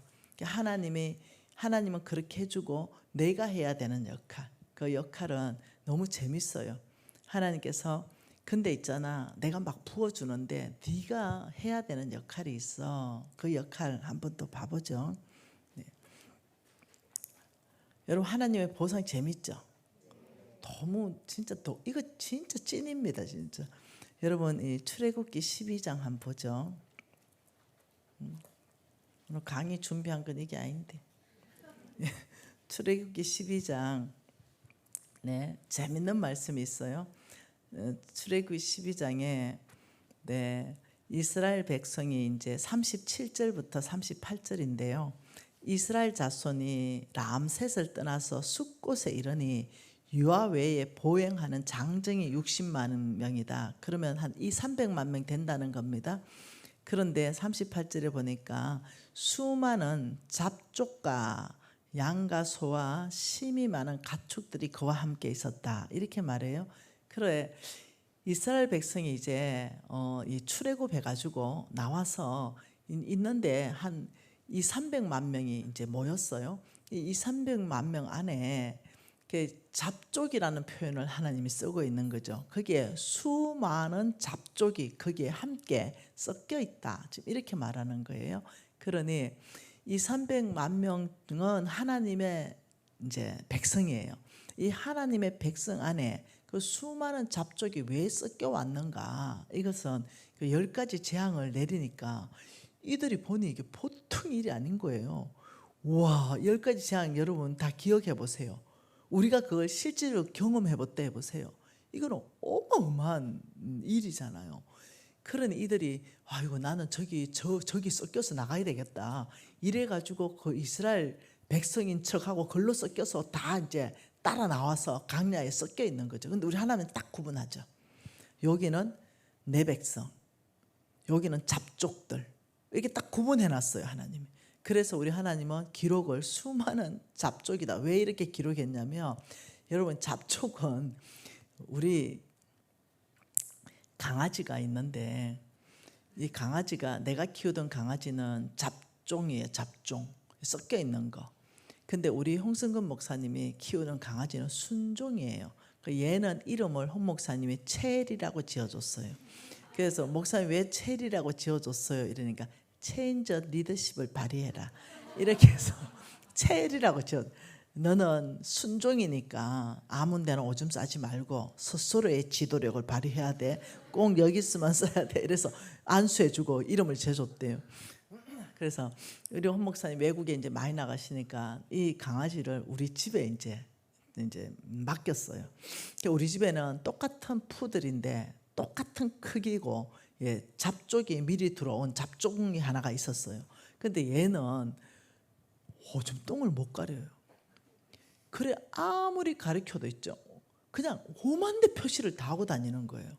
Speaker 1: 하나님은 그렇게 해주고 내가 해야 되는 역할, 그 역할은 너무 재밌어요. 하나님께서, 근데 있잖아, 내가 막 부어주는데 네가 해야 되는 역할이 있어. 그 역할 한번 또 봐보죠. 네. 여러분, 하나님의 보상 재밌죠? 너무 진짜 이거 진짜 찐입니다, 진짜. 여러분, 이 출애굽기 12장 한번 보죠. 오늘 강의 준비한 건 이게 아닌데. 출애굽기 12장, 네, 재밌는 말씀이 있어요. 출애굽기 12장에 네, 이스라엘 백성이 이제 37절부터 38절인데요. 이스라엘 자손이 람셋을 떠나서 숫곳에 이르니 유아 외에 보행하는 장정이 60만 명이다. 그러면 한 300만 명 된다는 겁니다. 그런데 38절에 보니까 수많은 잡족과 양과 소와 심이 많은 가축들이 그와 함께 있었다. 이렇게 말해요. 그래, 이스라엘 백성이 이제 이 출애굽해 가지고 나와서 있는데 한 300만 명이 이제 모였어요. 이 300만 명 안에 잡족이라는 표현을 하나님이 쓰고 있는 거죠. 거기에 수많은 잡족이 거기에 함께 섞여 있다. 지금 이렇게 말하는 거예요. 그러니 이 300만 명은 하나님의 이제 백성이에요. 이 하나님의 백성 안에 그 수많은 잡족이 왜 섞여 왔는가? 이것은 그 10가지 재앙을 내리니까 이들이 보니 이게 보통 일이 아닌 거예요. 와, 10가지 재앙 여러분 다 기억해 보세요. 우리가 그걸 실제로 경험해 봤다 해보세요. 이거는 어마어마한 일이잖아요. 그러니 이들이, 아이고 나는 저기 섞여서 나가야 되겠다. 이래가지고 그 이스라엘 백성인 척하고 걸로 섞여서 다 이제 따라 나와서 강야에 섞여 있는 거죠. 근데 우리 하나님은 딱 구분하죠. 여기는 내 백성, 여기는 잡족들, 이렇게 딱 구분해 놨어요, 하나님이. 그래서 우리 하나님은 기록을 수많은 잡족이다. 왜 이렇게 기록했냐면, 여러분, 잡족은 우리 강아지가 있는데, 이 강아지가, 내가 키우던 강아지는 잡종이에요. 잡종, 섞여 있는 거. 근데 우리 홍승근 목사님이 키우는 강아지는 순종이에요. 얘는 이름을 홍 목사님이 체리라고 지어줬어요. 그래서 목사님 왜 체리라고 지어줬어요? 이러니까 체인저 리더십을 발휘해라. 이렇게 해서 체리라고 지어. 너는 순종이니까 아무 데나 오줌 싸지 말고 스스로의 지도력을 발휘해야 돼. 꼭 여기 쓰면 써야 돼. 이래서 안수해주고 이름을 재줬대요. 그래서 우리 홍 목사님 외국에 이제 많이 나가시니까 이 강아지를 우리 집에 이제 맡겼어요. 우리 집에는 똑같은 푸들인데 똑같은 크기고, 예, 잡족이 미리 들어온 잡종이 하나가 있었어요. 근데 얘는 오줌 똥을 못 가려요. 그래 아무리 가르쳐도 있죠, 그냥 오만대 표시를 다 하고 다니는 거예요.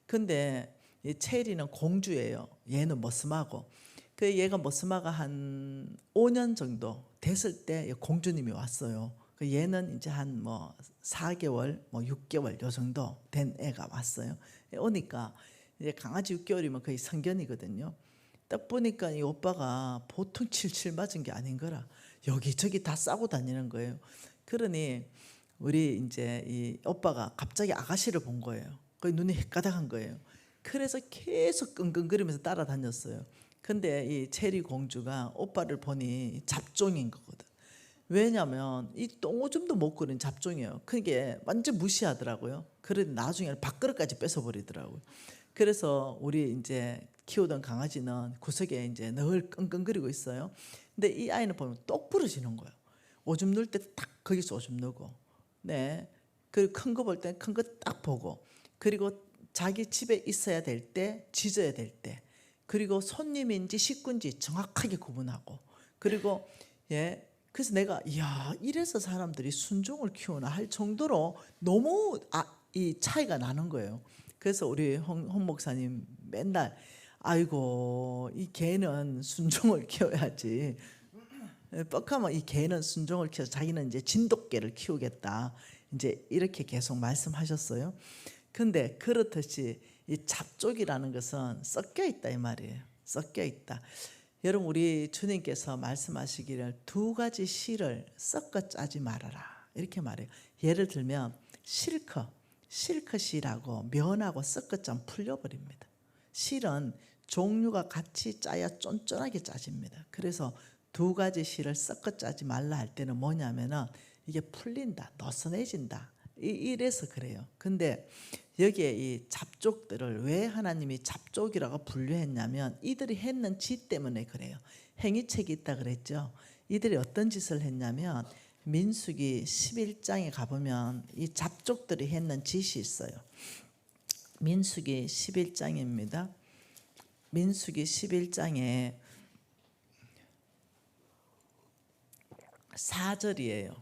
Speaker 1: 근데 이 체리는 공주예요. 얘는 머스마고. 그 얘가 머스마가 한 5년 정도 됐을 때 공주님이 왔어요. 그 얘는 이제 한 뭐 4개월, 뭐 6개월 요 정도 된 애가 왔어요. 오니까 이제 강아지 6개월이면 거의 성견이거든요. 딱 보니까 이 오빠가 보통 칠칠 맞은 게 아닌 거라 여기저기 다 싸고 다니는 거예요. 그러니 우리 이제 이 오빠가 갑자기 아가씨를 본 거예요. 그 눈이 헷가닥한 거예요. 그래서 계속 끙끙거리면서 따라다녔어요. 근데 이 체리 공주가 오빠를 보니 잡종인 거거든. 왜냐면 이 똥오줌도 못 그린 잡종이에요. 그게 완전 무시하더라고요. 그래도 나중에 밥그릇까지 뺏어버리더라고요. 그래서 우리 이제 키우던 강아지는 구석에 이제 늘 끙끙거리고 있어요. 근데 이 아이는 보면 똑 부러지는 거예요. 오줌 넣을 때 딱 거기서 오줌 넣고, 네, 그리고 큰 거 볼 때 큰 거 딱 보고, 그리고 자기 집에 있어야 될 때, 짖어야 될 때, 그리고 손님인지 식구인지 정확하게 구분하고, 그리고 예, 그래서 내가 이야 이래서 사람들이 순종을 키우나 할 정도로 너무 이 차이가 나는 거예요. 그래서 우리 홍 목사님 맨날 아이고 이 개는 순종을 키워야지, 뻑하면 이 개는 순종을 키워서 자기는 이제 진돗개를 키우겠다, 이제 이렇게 계속 말씀하셨어요. 근데 그렇듯이 이 잡족이라는 것은 섞여 있다 이 말이에요. 섞여 있다. 여러분 우리 주님께서 말씀하시기를 두 가지 실을 섞어 짜지 말아라 이렇게 말해요. 예를 들면 실컷이라고 면하고 섞어 짜면 풀려버립니다. 실은 종류가 같이 짜야 쫀쫀하게 짜집니다. 그래서 두 가지 실을 섞어 짜지 말라 할 때는 뭐냐면은 이게 풀린다, 느슨해진다, 이래서 그래요. 근데 여기에 이 잡족들을 왜 하나님이 잡족이라고 분류했냐면 이들이 했는 짓 때문에 그래요. 행위책이 있다 그랬죠. 이들이 어떤 짓을 했냐면 민수기 11장에 가보면 이 잡족들이 했는 짓이 있어요. 민수기 11장입니다. 민수기 11장에 4절이에요.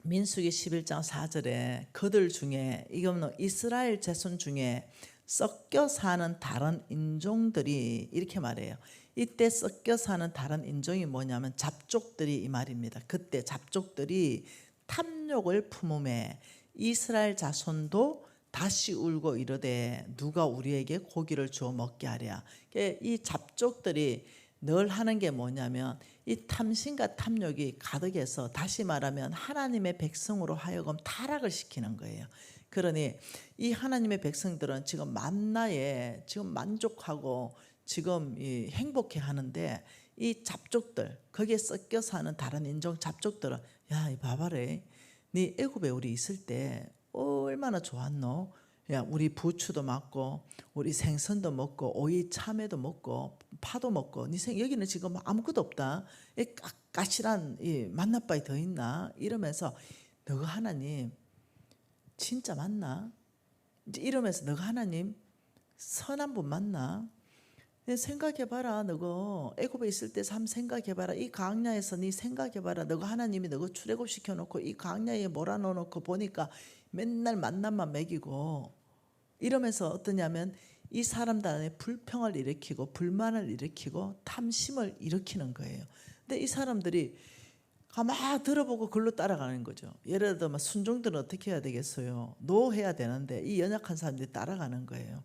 Speaker 1: 민수기 11장 4절에 그들 중에 이거는 이스라엘 자손 중에 섞여 사는 다른 인종들이 이렇게 말해요. 이때 섞여 사는 다른 인종이 뭐냐면 잡족들이 이 말입니다. 그때 잡족들이 탐욕을 품음에 이스라엘 자손도 다시 울고 이르되 누가 우리에게 고기를 주어 먹게 하랴. 이 잡족들이 늘 하는 게 뭐냐면 이 탐심과 탐욕이 가득해서 다시 말하면 하나님의 백성으로 하여금 타락을 시키는 거예요. 그러니 이 하나님의 백성들은 지금 만나에 지금 만족하고 지금 행복해 하는데 이 잡족들 거기에 섞여 사는 다른 인종 잡족들은 야, 이 봐봐래, 네 애굽에 우리 있을 때 얼마나 좋았노? 야, 우리 부추도 먹고 우리 생선도 먹고 오이 참외도 먹고 파도 먹고 여기는 지금 아무것도 없다. 이 까실한 이 만나바이 더 있나? 이러면서 너가 하나님 진짜 맞나? 이제 이러면서 너가 하나님 선한 분 맞나? 생각해봐라. 너가 애굽에 있을 때 삶 생각해봐라. 이 광야에서 네 생각해봐라. 너가 하나님이 너가 출애굽시켜놓고 이 광야에 몰아넣어놓고 보니까 맨날 만남만 먹이고 이러면서 어떠냐면 이 사람들 안에 불평을 일으키고 불만을 일으키고 탐심을 일으키는 거예요. 근데 이 사람들이 가만 들어보고 글로 따라가는 거죠. 예를 들어 순종들은 어떻게 해야 되겠어요? 노해야 되는데 이 연약한 사람들이 따라가는 거예요.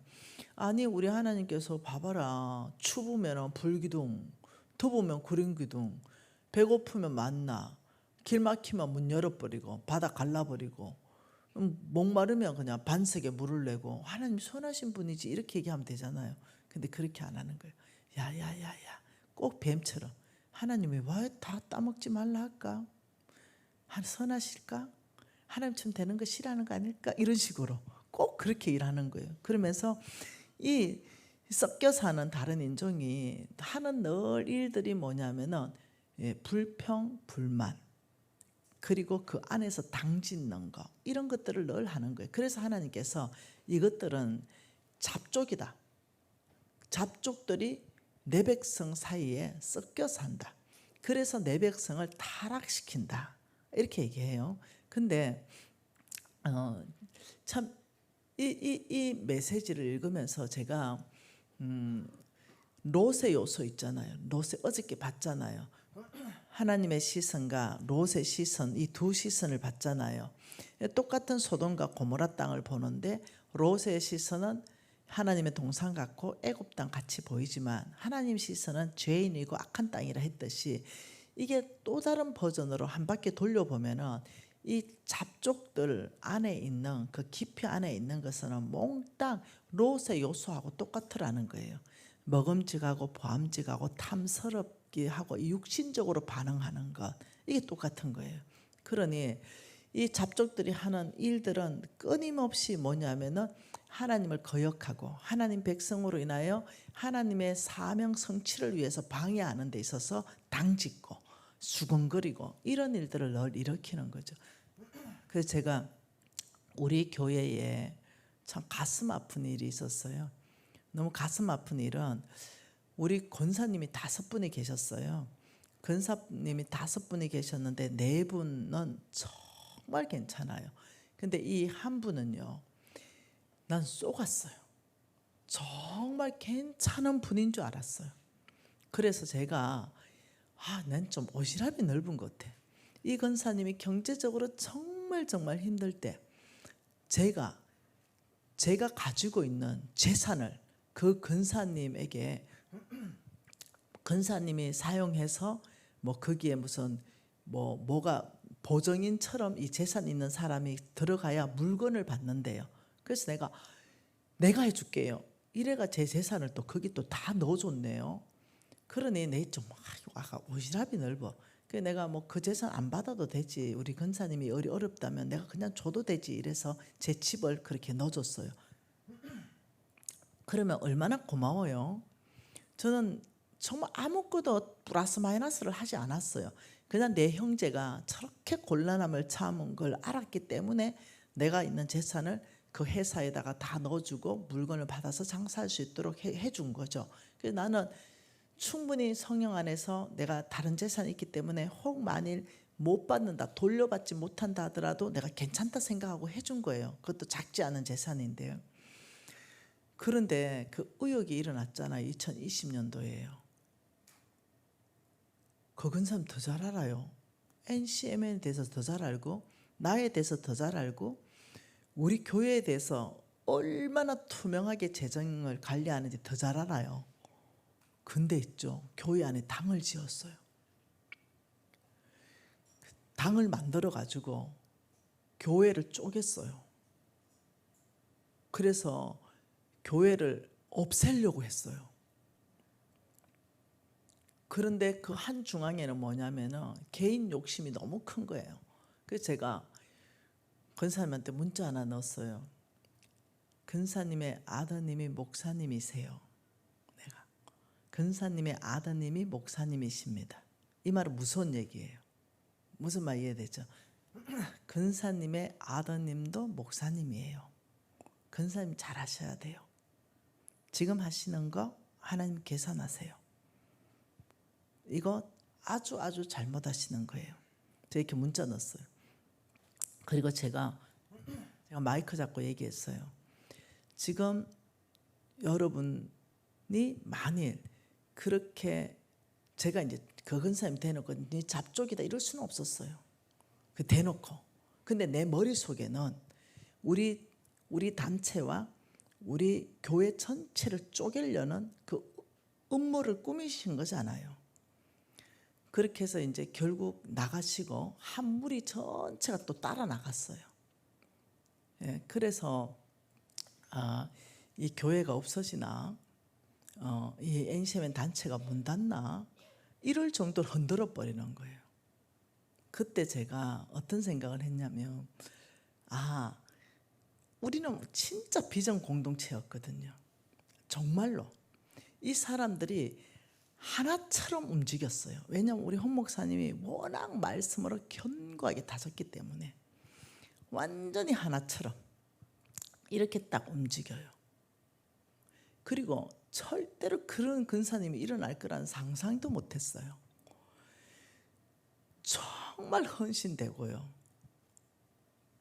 Speaker 1: 아니 우리 하나님께서 봐봐라, 추우면 불기둥, 더우면 구름기둥, 배고프면 만나, 길 막히면 문 열어버리고 바다 갈라버리고 목마르면 그냥 반석에 물을 내고 하나님 선하신 분이지 이렇게 얘기하면 되잖아요. 근데 그렇게 안 하는 거예요. 야야야야, 꼭 뱀처럼 하나님이 왜 다 따먹지 말라 할까? 선하실까? 하나님처럼 되는 거 싫어하는 거 아닐까? 이런 식으로 꼭 그렇게 일하는 거예요. 그러면서 이 섞여 사는 다른 인종이 하는 늘 일들이 뭐냐면은 불평, 불만, 그리고 그 안에서 당짓는 거, 이런 것들을 늘 하는 거예요. 그래서 하나님께서 이것들은 잡족이다. 잡족들이 내 백성 사이에 섞여 산다. 그래서 내 백성을 타락시킨다. 이렇게 얘기해요. 근데 참 이 메시지를 읽으면서 제가 롯의 요소 있잖아요. 롯의 어저께 봤잖아요. 하나님의 시선과 롯의 시선, 이 두 시선을 봤잖아요. 똑같은 소돔과 고모라 땅을 보는데 롯의 시선은 하나님의 동산 같고 애굽 땅 같이 보이지만 하나님 시선은 죄인이고 악한 땅이라 했듯이, 이게 또 다른 버전으로 한 바퀴 돌려보면은 이 잡족들 안에 있는 그 깊이 안에 있는 것은 몽땅 롯의 요소하고 똑같으라는 거예요. 먹음직하고 보암직하고 탐스럽게 하고 육신적으로 반응하는 것, 이게 똑같은 거예요. 그러니 이 잡족들이 하는 일들은 끊임없이 뭐냐면은 하나님을 거역하고 하나님 백성으로 인하여 하나님의 사명 성취를 위해서 방해하는 데 있어서 당짓고 수근거리고 이런 일들을 늘 일으키는 거죠. 그래서 제가 우리 교회에 참 가슴 아픈 일이 있었어요. 너무 가슴 아픈 일은 우리 권사님이 5분이 계셨어요. 권사님이 5분이 계셨는데 4분은 정말 괜찮아요. 근데 이 한 분은요, 난 쏘갔어요. 정말 괜찮은 분인 줄 알았어요. 그래서 제가 난 좀 오지랖이 넓은 것 같아. 이 권사님이 경제적으로 정말 힘들 때 제가 가지고 있는 재산을 그 권사님에게, 권사님이 사용해서 뭐 거기에 무슨 뭐가 보증인처럼 이 재산 있는 사람이 들어가야 물건을 받는데요. 그래서 내가 해줄게요. 이래가 제 재산을 또 거기 또 다 넣어줬네요. 그러니 내 좀 오지랖이 넓어. 그래서 내가 뭐 그 재산 안 받아도 되지, 우리 권사님이 어렵다면 내가 그냥 줘도 되지, 이래서 제 집을 그렇게 넣어줬어요. 그러면 얼마나 고마워요. 저는 정말 아무것도 플러스 마이너스를 하지 않았어요. 그냥 내 형제가 저렇게 곤란함을 참은 걸 알았기 때문에 내가 있는 재산을 그 회사에다가 다 넣어주고 물건을 받아서 장사할 수 있도록 해준 거죠. 그래서 나는 충분히 성령 안에서 내가 다른 재산이 있기 때문에 혹 만일 못 받는다, 돌려받지 못한다 하더라도 내가 괜찮다 생각하고 해준 거예요. 그것도 작지 않은 재산인데요. 그런데 그 의혹이 일어났잖아요. 2020년도에요. 그 근사람 더 잘 알아요. NCMN에 대해서 더 잘 알고, 나에 대해서 더 잘 알고, 우리 교회에 대해서 얼마나 투명하게 재정을 관리하는지 더 잘 알아요. 근데 있죠, 교회 안에 당을 지었어요. 당을 만들어 가지고 교회를 쪼갰어요. 그래서 교회를 없애려고 했어요. 그런데 그 한 중앙에는 뭐냐면은 개인 욕심이 너무 큰 거예요. 그래서 제가 권사님한테 문자 하나 넣었어요. 권사님의 아드님이 목사님이세요. 내가 권사님의 아드님이 목사님이십니다. 이 말은 무서운 얘기예요. 무슨 말 이해되죠? 권사님의 아드님도 목사님이에요. 권사님 잘 하셔야 돼요. 지금 하시는 거 하나님 계산하세요. 이거 아주 잘못하시는 거예요. 제가 이렇게 문자 넣었어요. 그리고 제가 마이크 잡고 얘기했어요. 지금 여러분이 만일 그렇게 제가 이제 그 권사님 대놓고 네 잡족이다 이럴 수는 없었어요. 그 대놓고. 근데 내 머릿속에는 우리 단체와 우리 교회 전체를 쪼개려는 그 음모를 꾸미신 거잖아요. 그렇게 해서 이제 결국 나가시고 한 무리 전체가 또 따라 나갔어요. 예, 그래서 이 교회가 없어지나, 이 NCMN 단체가 문 닫나 이럴 정도로 흔들어 버리는 거예요. 그때 제가 어떤 생각을 했냐면 우리는 진짜 비전 공동체였거든요. 정말로 이 사람들이 하나처럼 움직였어요. 왜냐하면 우리 홍 목사님이 워낙 말씀으로 견고하게 다졌기 때문에 완전히 하나처럼 이렇게 딱 움직여요. 그리고 절대로 그런 근사님이 일어날 거라는 상상도 못했어요. 정말 헌신되고요.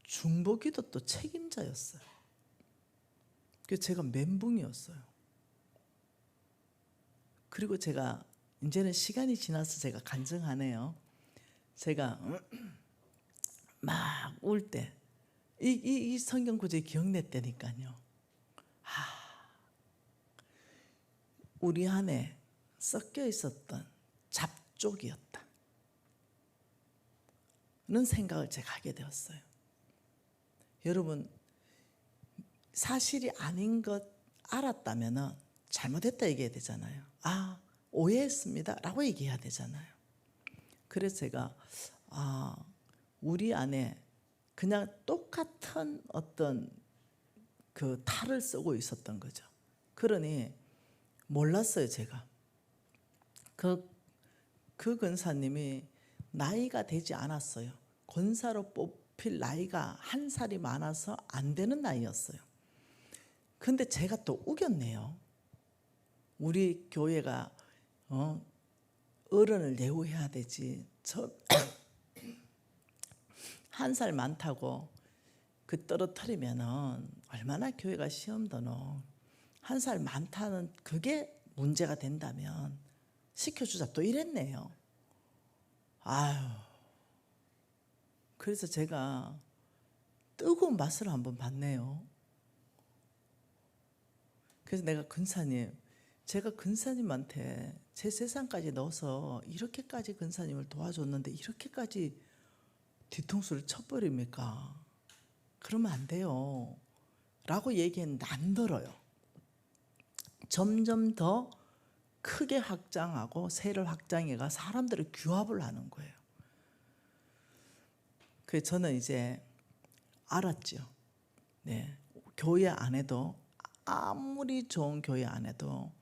Speaker 1: 중보기도 또 책임자였어요. 그래서 제가 멘붕이었어요. 그리고 제가 이제는 시간이 지나서 제가 간증하네요. 제가 막 울 때 이 성경 구절이 기억났다니까요. 우리 안에 섞여 있었던 잡족이었다. 는 생각을 제가 하게 되었어요. 여러분, 사실이 아닌 것 알았다면 잘못했다 얘기해야 되잖아요. 오해했습니다 라고 얘기해야 되잖아요. 그래서 제가 우리 안에 그냥 똑같은 어떤 그 탈을 쓰고 있었던 거죠. 그러니 몰랐어요. 제가 그 권사님이 나이가 되지 않았어요. 권사로 뽑힐 나이가 한 살이 많아서 안 되는 나이였어요. 근데 제가 또 우겼네요. 우리 교회가 어른을 예우해야 되지. 저 한 살 많다고 그 떨어뜨리면은 얼마나 교회가 시험더노. 한 살 많다는 그게 문제가 된다면 시켜주자 또 이랬네요. 그래서 제가 뜨거운 맛을 한번 봤네요. 그래서 내가 근사님, 제가 근사님한테 제 세상까지 넣어서 이렇게까지 근사님을 도와줬는데 이렇게까지 뒤통수를 쳐버립니까? 그러면 안 돼요 라고 얘기했는데 안 들어요. 점점 더 크게 확장하고 세를 확장해가 사람들을 규합을 하는 거예요. 그래서 저는 이제 알았죠. 네, 교회 안에도 아무리 좋은 교회 안에도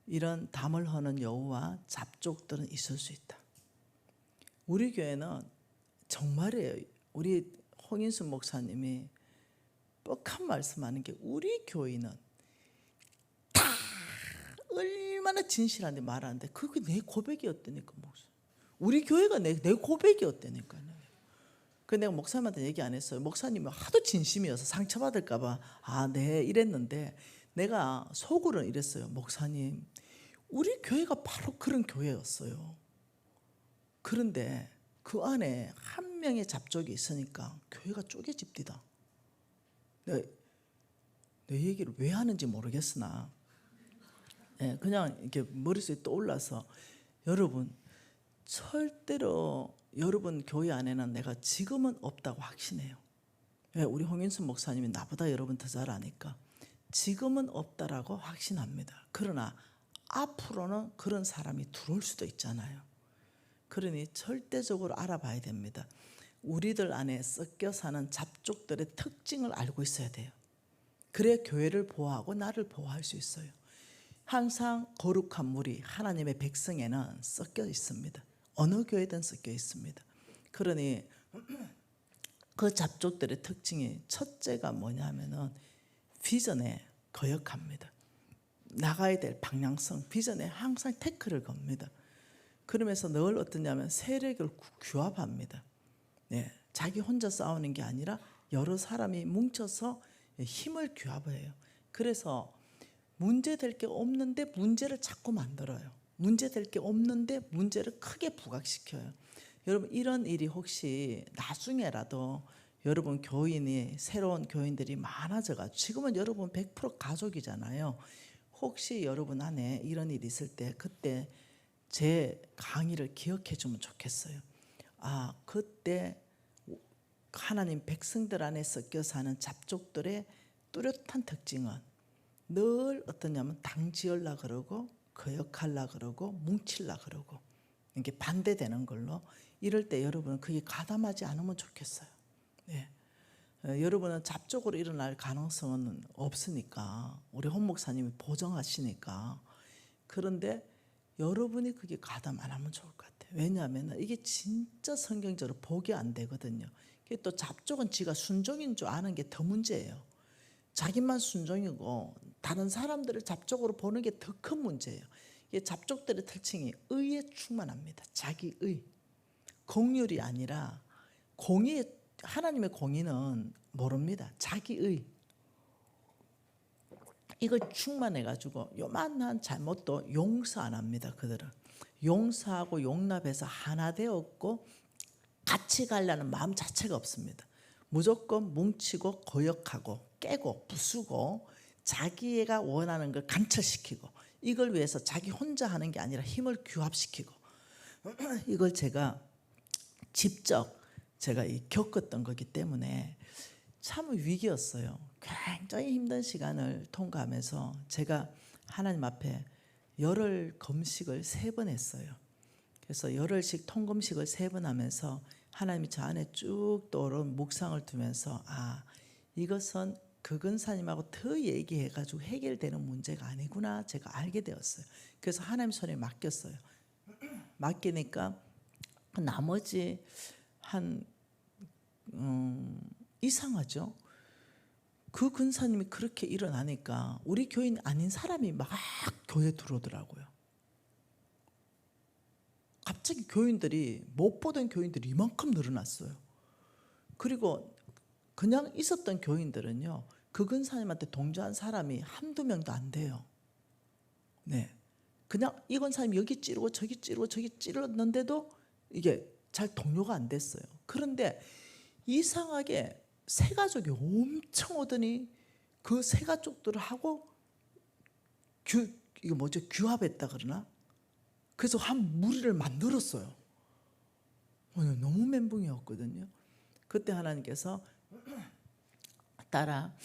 Speaker 1: 이런 담을 허는 여우와 잡족들은 있을 수 있다. 우리 교회는 정말이에요. 우리 홍인수 목사님이 뻑한 말씀하는 게 우리 교인은 다 얼마나 진실한데 말하는데 그게 내 고백이었다니까. 우리 교회가 내 고백이었다니까요. 그 내가 목사님한테 얘기 안 했어요. 목사님이 하도 진심이어서 상처받을까 봐 네 이랬는데 내가 속으로는 이랬어요. 목사님, 우리 교회가 바로 그런 교회였어요. 그런데 그 안에 한 명의 잡족이 있으니까 교회가 쪼개집디다. 내 얘기를 왜 하는지 모르겠으나 그냥 이렇게 머릿속에 떠올라서 여러분, 절대로 여러분 교회 안에는 내가 지금은 없다고 확신해요. 우리 홍인순 목사님이 나보다 여러분 더 잘 아니까 지금은 없다라고 확신합니다. 그러나 앞으로는 그런 사람이 들어올 수도 있잖아요. 그러니 절대적으로 알아봐야 됩니다. 우리들 안에 섞여 사는 잡족들의 특징을 알고 있어야 돼요. 그래야 교회를 보호하고 나를 보호할 수 있어요. 항상 거룩한 물이 하나님의 백성에는 섞여 있습니다. 어느 교회든 섞여 있습니다. 그러니 그 잡족들의 특징이 첫째가 뭐냐면은 비전에 거역합니다. 나가야 될 방향성, 비전에 항상 태클을 겁니다. 그러면서 늘 어떠냐면 세력을 규합합니다. 자기 혼자 싸우는 게 아니라 여러 사람이 뭉쳐서 힘을 규합해요. 그래서 문제될 게 없는데 문제를 자꾸 만들어요. 문제될 게 없는데 문제를 크게 부각시켜요. 여러분, 이런 일이 혹시 나중에라도 여러분 교인이 새로운 교인들이 많아져가지고 지금은 여러분 100% 가족이잖아요. 혹시 여러분 안에 이런 일이 있을 때 그때 제 강의를 기억해 주면 좋겠어요. 그때 하나님 백성들 안에 섞여 사는 잡족들의 뚜렷한 특징은 늘 어떠냐면 당지으려 그러고 거역하려 그러고 뭉치려 그러고 이게 반대되는 걸로. 이럴 때 여러분은 그게 가담하지 않으면 좋겠어요. 예. 여러분은 잡적으로 일어날 가능성은 없으니까, 우리 홍 목사님이 보정하시니까. 그런데 여러분이 그게 가담 안 하면 좋을 것 같아요. 왜냐하면 이게 진짜 성경적으로 복이 안 되거든요. 또 잡족은 지가 순종인 줄 아는 게 더 문제예요. 자기만 순종이고 다른 사람들을 잡족으로 보는 게 더 큰 문제예요. 이게 잡족들의 특징이 의에 충만합니다. 자기의. 공률이 아니라 공의, 하나님의 공의는 모릅니다. 자기의. 이걸 충만해가지고 요만한 잘못도 용서 안 합니다. 그들은 용서하고 용납해서 하나 되었고 같이 가려는 마음 자체가 없습니다. 무조건 뭉치고 거역하고 깨고 부수고 자기가 원하는 걸 관철시키고, 이걸 위해서 자기 혼자 하는 게 아니라 힘을 규합시키고. 이걸 제가 직접 제가 겪었던 거기 때문에 참 위기였어요. 굉장히 힘든 시간을 통과하면서 제가 하나님 앞에 열흘 금식을 3번 했어요. 그래서 열흘씩 통금식을 3번 하면서 하나님이 저 안에 쭉 떠오른 묵상을 두면서 이것은 그 근사님하고 더 얘기해가지고 해결되는 문제가 아니구나 제가 알게 되었어요. 그래서 하나님 손에 맡겼어요. 맡기니까 나머지 한 이상하죠. 그 근사님이 그렇게 일어나니까 우리 교인 아닌 사람이 막 교회 들어오더라고요. 갑자기 교인들이, 못 보던 교인들이 이만큼 늘어났어요. 그리고 그냥 있었던 교인들은요, 그 근사님한테 동조한 사람이 한두 명도 안 돼요. 네, 그냥 이 근사님이 여기 찌르고 저기 찌르고 저기 찌르는데도 이게 잘 동요가 안 됐어요. 그런데 이상하게 세 가족이 엄청 오더니 그 세 가족들하고 이거 뭐죠? 규합했다 그러나? 그래서 한 무리를 만들었어요. 너무 멘붕이었거든요. 그때 하나님께서 딸아,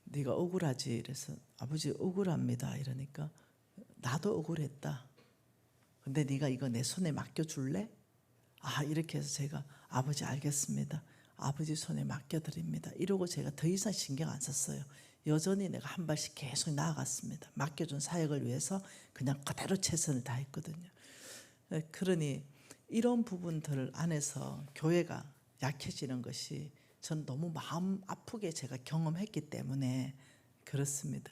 Speaker 1: 네가 억울하지? 그래서 아버지 억울합니다. 이러니까 나도 억울했다. 근데 네가 이거 내 손에 맡겨줄래? 이렇게 해서 제가 아버지 알겠습니다. 아버지 손에 맡겨드립니다. 이러고 제가 더 이상 신경 안 썼어요. 여전히 내가 한 발씩 계속 나아갔습니다. 맡겨준 사역을 위해서 그냥 그대로 최선을 다했거든요. 그러니 이런 부분들 안에서 교회가 약해지는 것이 전 너무 마음 아프게 제가 경험했기 때문에 그렇습니다.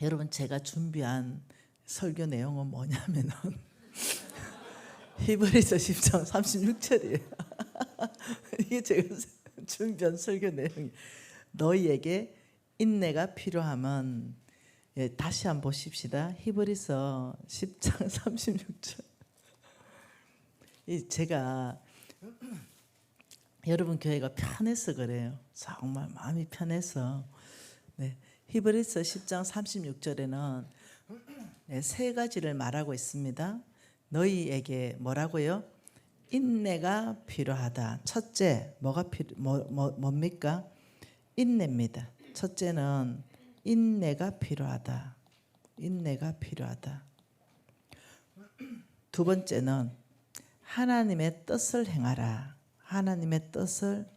Speaker 1: 여러분, 제가 준비한 설교 내용은 뭐냐면은 히브리서 10장 36절이에요. 이게 제가 준비한 설교 내용이. 너희에게 인내가 필요하면, 다시 한번 보십시다. 히브리서 10장 36절. 제가 여러분 교회가 편해서 그래요. 정말 마음이 편해서. 네, 히브리서 10장 36절에는 3가지를 말하고 있습니다. 너희에게 뭐라고요? 인내가 필요하다. 첫째, 뭡니까? 인내입니다. 첫째는 인내가 필요하다. 인내가 필요하다. 두 번째는 하나님의 뜻을 행하라. 하나님의 뜻을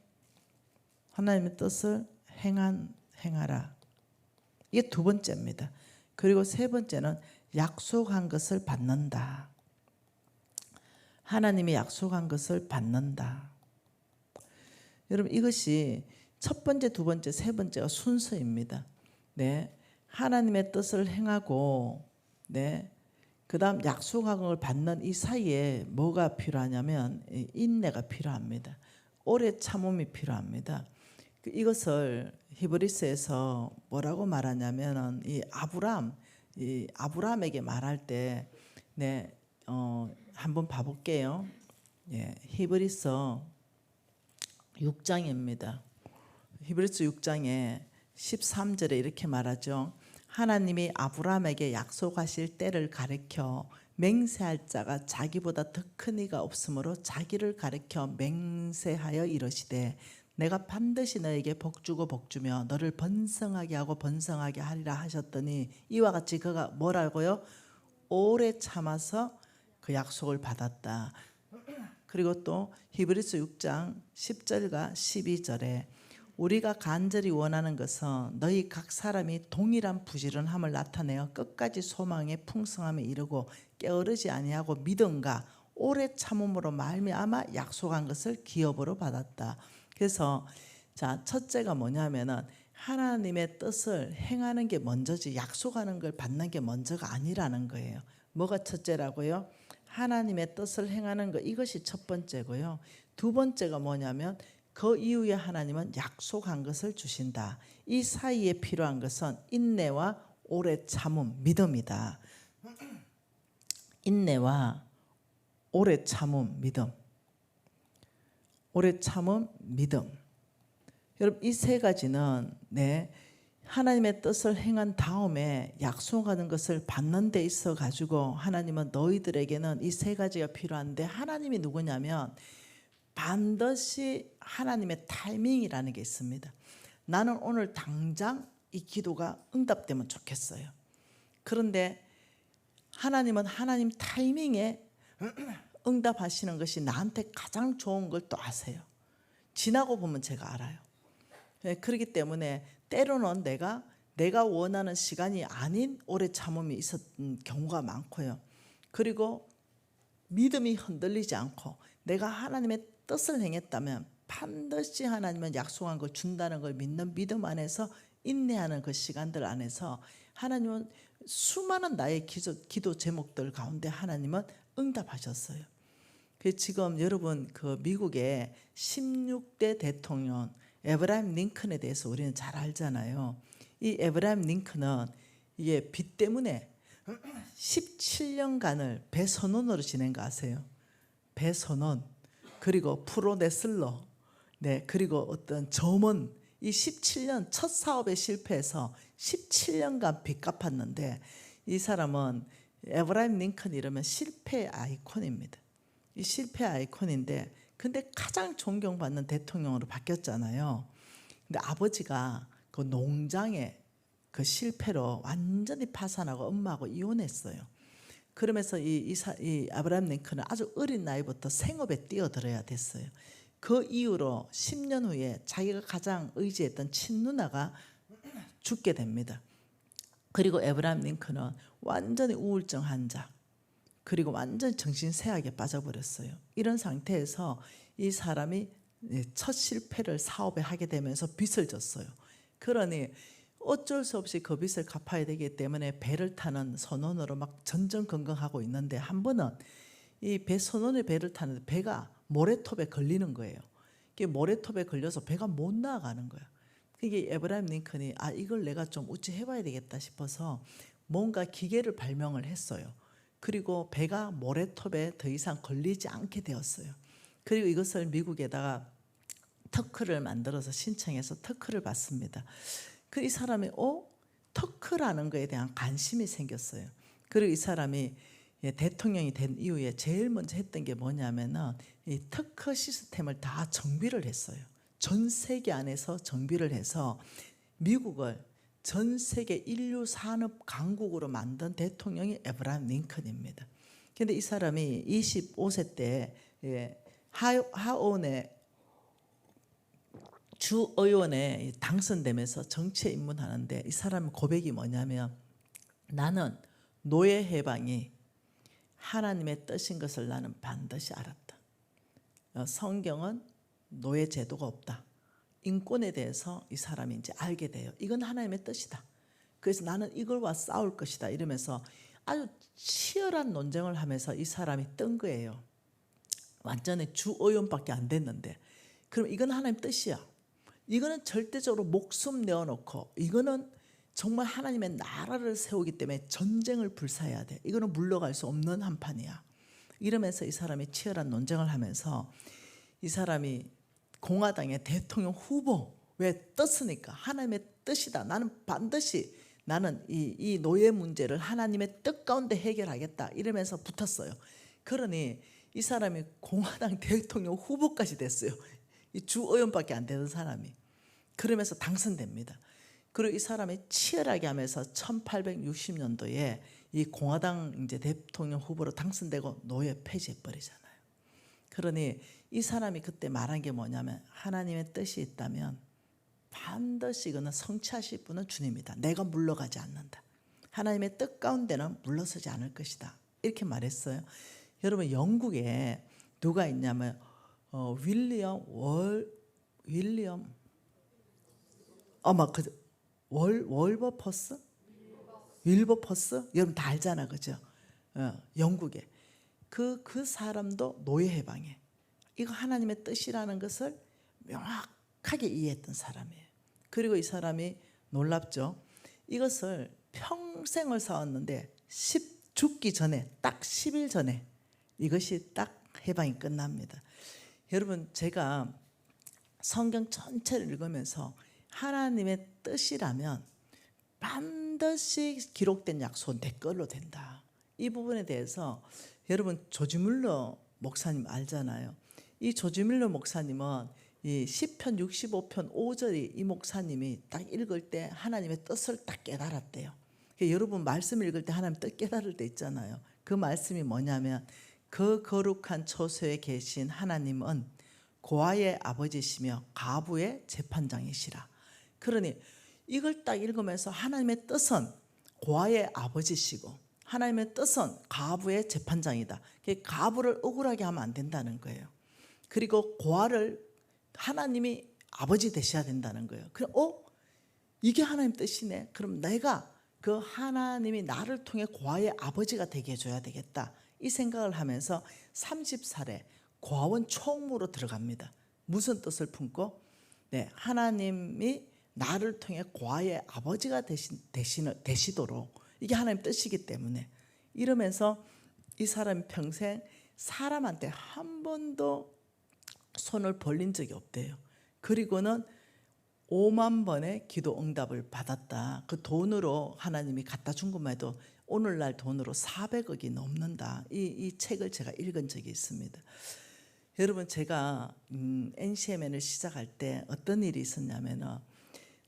Speaker 1: 행하라. 이게 두 번째입니다. 그리고 세 번째는 약속한 것을 받는다. 하나님이 약속한 것을 받는다. 여러분, 이것이 첫 번째, 두 번째, 세 번째가 순서입니다. 네, 하나님의 뜻을 행하고, 네, 그다음 약속한 걸 받는 이 사이에 뭐가 필요하냐면 인내가 필요합니다. 오래 참음이 필요합니다. 이것을 히브리서에서 뭐라고 말하냐면은 이 아브라함에게 말할 때, 네, 한번 봐볼게요. 히브리서 6장입니다. 히브리서 6장에 13절에 이렇게 말하죠. 하나님이 아브라함에게 약속하실 때를 가리켜 맹세할 자가 자기보다 더 큰 이가 없으므로 자기를 가리켜 맹세하여 이르시되 내가 반드시 너에게 복주고 복주며 너를 번성하게 하고 번성하게 하리라 하셨더니 이와 같이 그가 뭐라고요? 오래 참아서 그 약속을 받았다. 그리고 또 히브리서 6장 10절과 12절에 우리가 간절히 원하는 것은 너희 각 사람이 동일한 부지런함을 나타내어 끝까지 소망의 풍성함에 이르고 게으르지 아니하고 믿음과 오래 참음으로 말미암아 약속한 것을 기업으로 받았다. 그래서 자, 첫째가 뭐냐면은 하나님의 뜻을 행하는 게 먼저지 약속하는 걸 받는 게 먼저가 아니라는 거예요. 뭐가 첫째라고요? 하나님의 뜻을 행하는 것, 이것이 첫 번째고요. 두 번째가 뭐냐면 그 이후에 하나님은 약속한 것을 주신다. 이 사이에 필요한 것은 인내와 오래 참음, 믿음이다. 인내와 오래 참음, 믿음. 오래 참음, 믿음. 여러분, 이 세 가지는 하나님의 뜻을 행한 다음에 약속하는 것을 받는 데 있어 가지고 하나님은 너희들에게는 이 세 가지가 필요한데, 하나님이 누구냐면 반드시 하나님의 타이밍이라는 게 있습니다. 나는 오늘 당장 이 기도가 응답되면 좋겠어요. 그런데 하나님은 하나님 타이밍에 응답하시는 것이 나한테 가장 좋은 걸 또 아세요. 지나고 보면 제가 알아요. 그렇기 때문에 때로는 내가 원하는 시간이 아닌 오래 참음이 있었던 경우가 많고요. 그리고 믿음이 흔들리지 않고 내가 하나님의 뜻을 행했다면 반드시 하나님은 약속한 걸 준다는 걸 믿는 믿음 안에서 인내하는 그 시간들 안에서 하나님은 수많은 나의 기도 제목들 가운데 하나님은 응답하셨어요. 그래서 지금 여러분 그 미국의 16대 대통령 에브라임 링컨에 대해서 우리는 잘 알잖아요. 이 에브라임 링컨은 이게 빚 때문에 17년간을 배선원으로 지낸 거 아세요? 배선원, 그리고 프로레슬러, 그리고 어떤 점원, 이 17년 첫 사업에 실패해서 17년간 빚 갚았는데, 이 사람은 에브라임 링컨 이러면 실패 아이콘입니다. 이 실패 아이콘인데, 근데 가장 존경받는 대통령으로 바뀌었잖아요. 근데 아버지가 그 농장의 그 실패로 완전히 파산하고 엄마하고 이혼했어요. 그러면서 이 아브라함 링컨은 아주 어린 나이부터 생업에 뛰어들어야 됐어요. 그 이후로 10년 후에 자기가 가장 의지했던 친누나가 죽게 됩니다. 그리고 에브라함 링컨은 완전히 우울증 환자, 그리고 완전히 정신쇠약에 빠져버렸어요. 이런 상태에서 이 사람이 첫 실패를 사업에 하게 되면서 빚을 졌어요. 그러니 어쩔 수 없이 그 빚을 갚아야 되기 때문에 배를 타는 선원으로 막 전전긍긍하고 있는데, 한 번은 이 배 선원의 배를 타는데 배가 모래톱에 걸리는 거예요. 이게 모래톱에 걸려서 배가 못 나가는 거야. 이게 에브라임 링컨이 이걸 내가 좀 어찌 해봐야 되겠다 싶어서 뭔가 기계를 발명을 했어요. 그리고 배가 모래톱에 더 이상 걸리지 않게 되었어요. 그리고 이것을 미국에다가 터크를 만들어서 신청해서 터크를 받습니다. 이 사람이 터크라는 거에 대한 관심이 생겼어요. 그리고 이 사람이 대통령이 된 이후에 제일 먼저 했던 게 뭐냐면은 이 터크 시스템을 다 정비를 했어요. 전 세계 안에서 정비를 해서 미국을 전 세계 인류 산업 강국으로 만든 대통령이 에브라임 링컨입니다. 그런데 이 사람이 25세 때 하원의 주 의원에 당선되면서 정치에 입문하는데, 이 사람의 고백이 뭐냐면, 나는 노예 해방이 하나님의 뜻인 것을 나는 반드시 알았다. 성경은 노예 제도가 없다. 인권에 대해서 이 사람이 이제 알게 돼요. 이건 하나님의 뜻이다. 그래서 나는 이걸과 싸울 것이다. 이러면서 아주 치열한 논쟁을 하면서 이 사람이 뜬 거예요. 완전히 주 의원밖에 안 됐는데, 그럼 이건 하나님 뜻이야. 이거는 절대적으로 목숨 내어놓고, 이거는 정말 하나님의 나라를 세우기 때문에 전쟁을 불사해야 돼. 이거는 물러갈 수 없는 한판이야. 이러면서 이 사람이 치열한 논쟁을 하면서 이 사람이 공화당의 대통령 후보, 왜 떴으니까 하나님의 뜻이다. 나는 반드시 이 노예 문제를 하나님의 뜻 가운데 해결하겠다. 이러면서 붙었어요. 그러니 이 사람이 공화당 대통령 후보까지 됐어요. 이 주 의원밖에 안 되는 사람이. 그러면서 당선됩니다. 그리고 이 사람이 치열하게 하면서 1860년도에 이 공화당 이제 대통령 후보로 당선되고 노예 폐지해 버리잖아요. 그러니 이 사람이 그때 말한 게 뭐냐면 하나님의 뜻이 있다면 반드시 이거는 성취하실 분은 주님이다. 내가 물러가지 않는다. 하나님의 뜻 가운데는 물러서지 않을 것이다. 이렇게 말했어요. 여러분 영국에 누가 있냐면 윌리엄 아마 그 월버퍼스 윌버퍼스 여러분 다 알잖아, 그죠? 영국에 그 사람도 노예 해방에 이거 하나님의 뜻이라는 것을 명확하게 이해했던 사람이에요. 그리고 이 사람이 놀랍죠. 이것을 평생을 싸웠는데 죽기 전에 딱 10일 전에 이것이 딱 해방이 끝납니다. 여러분 제가 성경 전체를 읽으면서 하나님의 뜻이라면 반드시 기록된 약속은 내 걸로 된다. 이 부분에 대해서 여러분 조지 뮬러 목사님 알잖아요. 이 조지 뮬러 목사님은 이 시편 65편 5절이 이 목사님이 딱 읽을 때 하나님의 뜻을 딱 깨달았대요. 여러분 말씀 읽을 때 하나님 뜻 깨달을 때 있잖아요. 그 말씀이 뭐냐면 그 거룩한 처소에 계신 하나님은 고아의 아버지시며 과부의 재판장이시라. 그러니 이걸 딱 읽으면서 하나님의 뜻은 고아의 아버지시고 하나님의 뜻은 과부의 재판장이다. 과부를 억울하게 하면 안 된다는 거예요. 그리고 고아를 하나님이 아버지 되셔야 된다는 거예요. 그럼 이게 하나님 뜻이네. 그럼 내가 그 하나님이 나를 통해 고아의 아버지가 되게 해줘야 되겠다. 이 생각을 하면서 30살에 고아원 총무로 들어갑니다. 무슨 뜻을 품고? 네, 하나님이 나를 통해 고아의 아버지가 되시도록 이게 하나님 뜻이기 때문에 이러면서 이 사람이 평생 사람한테 한 번도 손을 벌린 적이 없대요. 그리고는 5만 번의 기도 응답을 받았다. 그 돈으로 하나님이 갖다 준 것만 해도 오늘날 돈으로 400억이 넘는다. 이 책을 제가 읽은 적이 있습니다. 여러분 제가 NCMN을 시작할 때 어떤 일이 있었냐면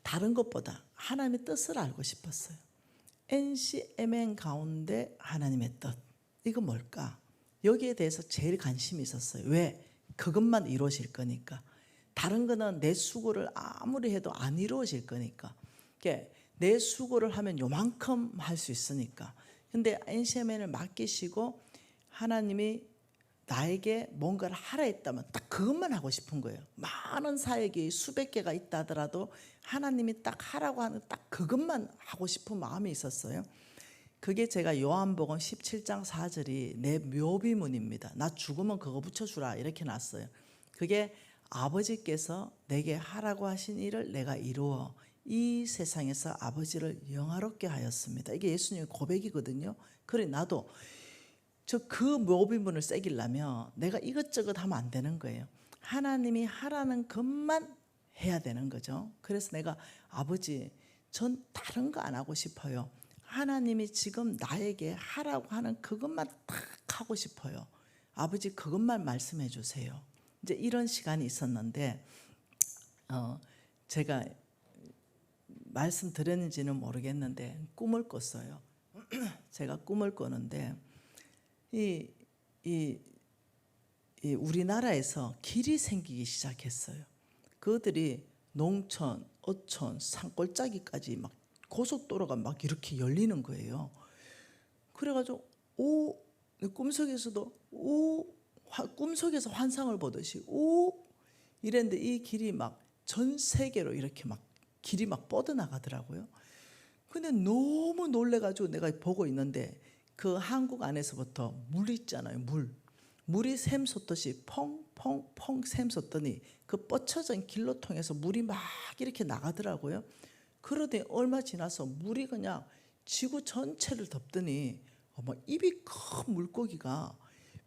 Speaker 1: 다른 것보다 하나님의 뜻을 알고 싶었어요. NCMN 가운데 하나님의 뜻 이거 뭘까? 여기에 대해서 제일 관심이 있었어요. 왜? 그것만 이루어질 거니까. 다른 거는 내 수고를 아무리 해도 안 이루어질 거니까. 내 수고를 하면 요만큼 할 수 있으니까. 근데 NCMN을 맡기시고 하나님이 나에게 뭔가를 하라 했다면 딱 그것만 하고 싶은 거예요. 많은 사역이 수백 개가 있다 하더라도 하나님이 딱 하라고 하는 딱 그것만 하고 싶은 마음이 있었어요. 그게 제가 요한복음 17장 4절이 내 묘비문입니다. 나 죽으면 그거 붙여주라 이렇게 놨어요. 그게 아버지께서 내게 하라고 하신 일을 내가 이루어 이 세상에서 아버지를 영화롭게 하였습니다. 이게 예수님의 고백이거든요. 그래 나도 그 묘비문을 새기려면 내가 이것저것 하면 안 되는 거예요. 하나님이 하라는 것만 해야 되는 거죠. 그래서 내가 아버지 전 다른 거 안 하고 싶어요. 하나님이 지금 나에게 하라고 하는 그것만 딱 하고 싶어요. 아버지 그것만 말씀해 주세요. 이제 이런 시간이 있었는데 제가 말씀드렸는지는 모르겠는데 꿈을 꿨어요. 제가 꿈을 꿨는데 우리나라에서 길이 생기기 시작했어요. 그들이 농촌, 어촌, 산골짜기까지 막 고속도로가 막 이렇게 열리는 거예요. 그래가지고 꿈속에서도 꿈속에서 환상을 보듯이 이랬는데 이 길이 막 전 세계로 이렇게 막 길이 막 뻗어나가더라고요. 근데 너무 놀래가지고 내가 보고 있는데 그 한국 안에서부터 물 있잖아요. 물이 샘솟듯이 펑펑펑 샘솟더니 그 뻗쳐진 길로 통해서 물이 막 이렇게 나가더라고요. 그러더니 얼마 지나서 물이 그냥 지구 전체를 덮더니 입이 큰 물고기가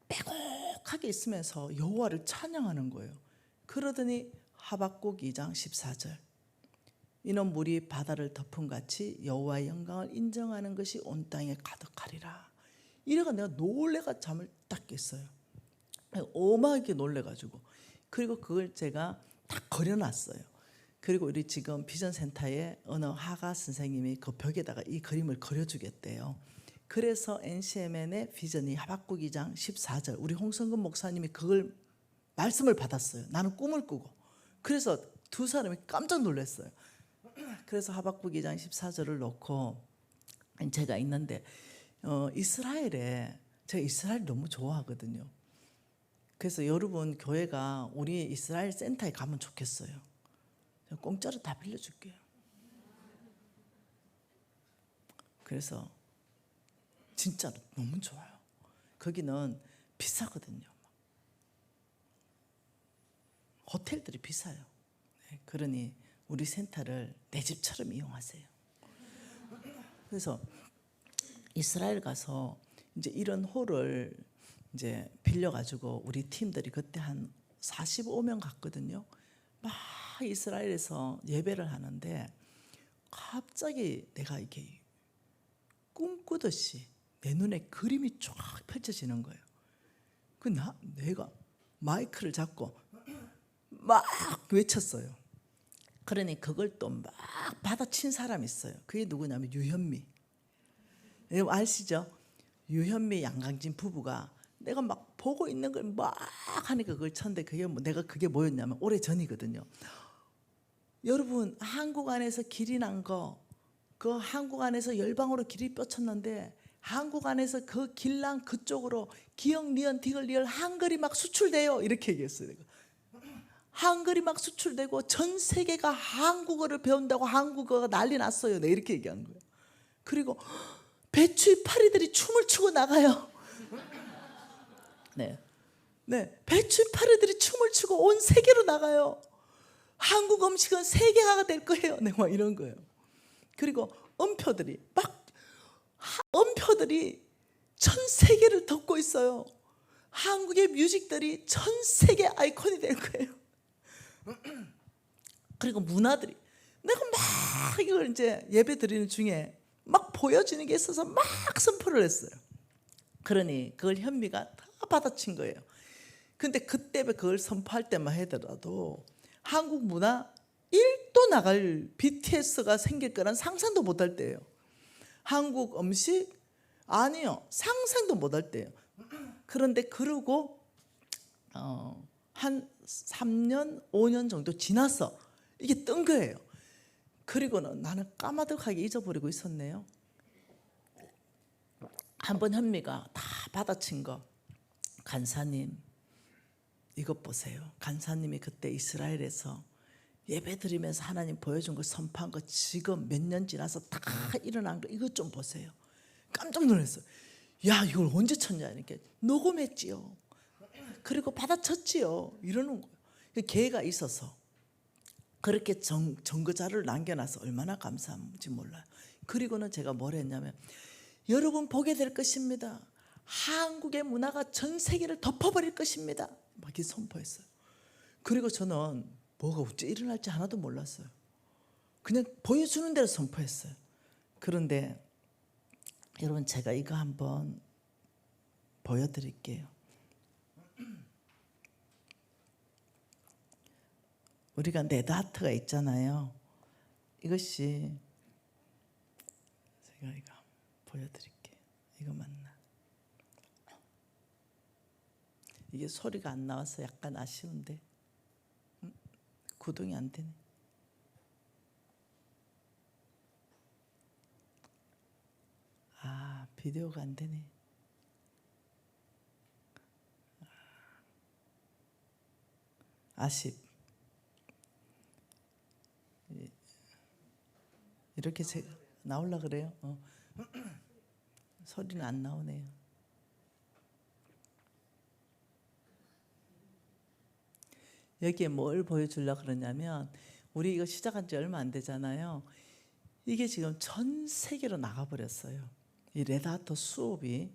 Speaker 1: 빼곡하게 있으면서 여호와를 찬양하는 거예요. 그러더니 하박국 2장 14절 이는 물이 바다를 덮은 같이 여호와의 영광을 인정하는 것이 온 땅에 가득하리라. 이래가 내가 놀래가 잠을 딱 깼어요. 어마하게 놀래가지고 그리고 그걸 제가 딱 걸어놨어요. 그리고 우리 지금 비전센터에 어느 화가 선생님이 그 벽에다가 이 그림을 그려주겠대요. 그래서 NCMN의 비전이 하박국 2장 14절 우리 홍성근 목사님이 그걸 말씀을 받았어요. 나는 꿈을 꾸고. 그래서 두 사람이 깜짝 놀랐어요. 그래서 하박국 2장 14절을 놓고 제가 있는데 이스라엘에 제가 이스라엘 너무 좋아하거든요. 그래서 여러분 교회가 우리 이스라엘 센터에 가면 좋겠어요. 제가 공짜로 다 빌려줄게요. 그래서 진짜로 너무 좋아요. 거기는 비싸거든요. 호텔들이 비싸요. 네, 그러니 우리 센터를 내 집처럼 이용하세요. 그래서 이스라엘 가서 이제 이런 홀을 이제 빌려가지고 우리 팀들이 그때 한 45명 갔거든요. 막 이스라엘에서 예배를 하는데 갑자기 내가 이렇게 꿈꾸듯이 내 눈에 그림이 쫙 펼쳐지는 거예요. 내가 마이크를 잡고 막 외쳤어요. 그러니 그걸 또 막 받아친 사람이 있어요. 그게 누구냐면 유현미. 여러분 아시죠? 유현미 양강진 부부가 내가 막 보고 있는 걸 막 하니까 그걸 쳤는데 그게 뭐였냐면 오래 전이거든요. 여러분 한국 안에서 길이 난 거 그 한국 안에서 열방으로 길이 뻗쳤는데 한국 안에서 그 길랑 그쪽으로 기역 니은 디귿 리을 한글이 막 수출돼요. 이렇게 얘기했어요. 내가. 한글이 막 수출되고 전 세계가 한국어를 배운다고 한국어가 난리 났어요. 네, 이렇게 얘기한 거예요. 그리고 배추 이파리들이 춤을 추고 나가요. 네, 배추 이파리들이 춤을 추고 온 세계로 나가요. 한국 음식은 세계화가 될 거예요. 네, 막 이런 거예요. 그리고 음표들이 전 세계를 덮고 있어요. 한국의 뮤직들이 전 세계 아이콘이 될 거예요. 그리고 문화들이 내가 막 이걸 이제 예배 드리는 중에 막 보여지는 게 있어서 막 선포를 했어요. 그러니 그걸 현미가 다 받아친 거예요. 근데 그때 그걸 선포할 때만 하더라도 한국 문화 1도 나갈 BTS가 생길 거란 상상도 못할 때예요. 한국 음식 아니요, 상상도 못할 때예요. 그런데 그러고 한 3년 5년 정도 지나서 이게 뜬 거예요. 그리고는 나는 까마득하게 잊어버리고 있었네요. 한번 현미가 다 받아친 거, 간사님 이것 보세요. 간사님이 그때 이스라엘에서 예배 드리면서 하나님 보여준 거 선포한 거 지금 몇 년 지나서 다 일어난 거 이것 좀 보세요. 깜짝 놀랐어요. 야, 이걸 언제 쳤냐 이렇게 녹음했지요. 그리고 받아쳤지요. 이러는 거예요. 기회가 있어서 그렇게 증거 자료를 남겨놔서 얼마나 감사한지 몰라요. 그리고는 제가 뭘 했냐면 여러분 보게 될 것입니다. 한국의 문화가 전 세계를 덮어버릴 것입니다. 막 이렇게 선포했어요. 그리고 저는 뭐가 어째 일어날지 하나도 몰랐어요. 그냥 보여주는 대로 선포했어요. 그런데 여러분 제가 이거 한번 보여드릴게요. 우리가 네드하트가 있잖아요. 이것이 제가 이거 보여드릴게요. 이거 맞나? 이게 소리가 안 나와서 약간 아쉬운데 구동이 안 되네. 아, 비디오가 안 되네. 아쉽. 이렇게 나올라 그래요. 소리는 안 나오네요. 여기에 뭘 보여주려고 그러냐면 우리 이거 시작한 지 얼마 안 되잖아요. 이게 지금 전 세계로 나가버렸어요. 이 레드하트 수업이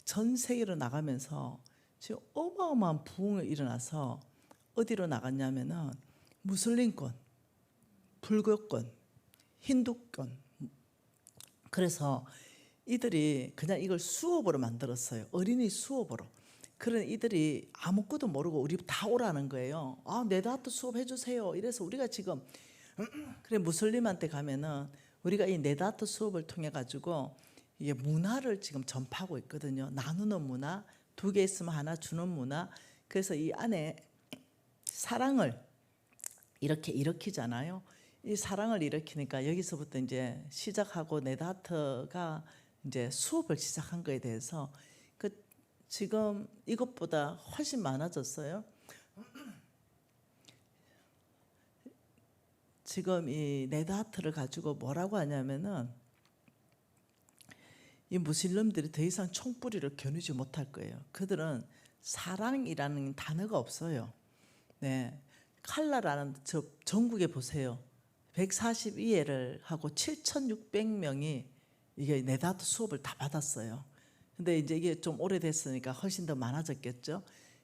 Speaker 1: 전 세계로 나가면서 지금 어마어마한 부흥이 일어나서 어디로 나갔냐면은 무슬림권, 불교권, 힌두권. 그래서 이들이 그냥 이걸 수업으로 만들었어요. 어린이 수업으로. 그런 이들이 아무것도 모르고 우리 다 오라는 거예요. 아, 네드하트 수업 해주세요. 이래서 우리가 지금 그래 무슬림한테 가면은 우리가 이 네다트 수업을 통해 가지고 이게 문화를 지금 전파하고 있거든요. 나누는 문화, 두 개 있으면 하나 주는 문화. 그래서 이 안에 사랑을 이렇게 일으키잖아요. 이 사랑을 일으키니까 여기서부터 이제 시작하고 네다트가 이제 수업을 시작한 거에 대해서 그 지금 이것보다 훨씬 많아졌어요. 지금 이 네다트를 가지고 뭐라고 하냐면은 이 무슬림들이 더 이상 총뿌리를 겨누지 못할 거예요. 그들은 사랑이라는 단어가 없어요. 네, 칼라라는 저 전국에 보세요. 142회를 하고 7,600명이 이게 네다트 수업을 다 받았어요. 근데 이제 이게 좀 오래됐으니까 훨씬 더 많아졌겠죠.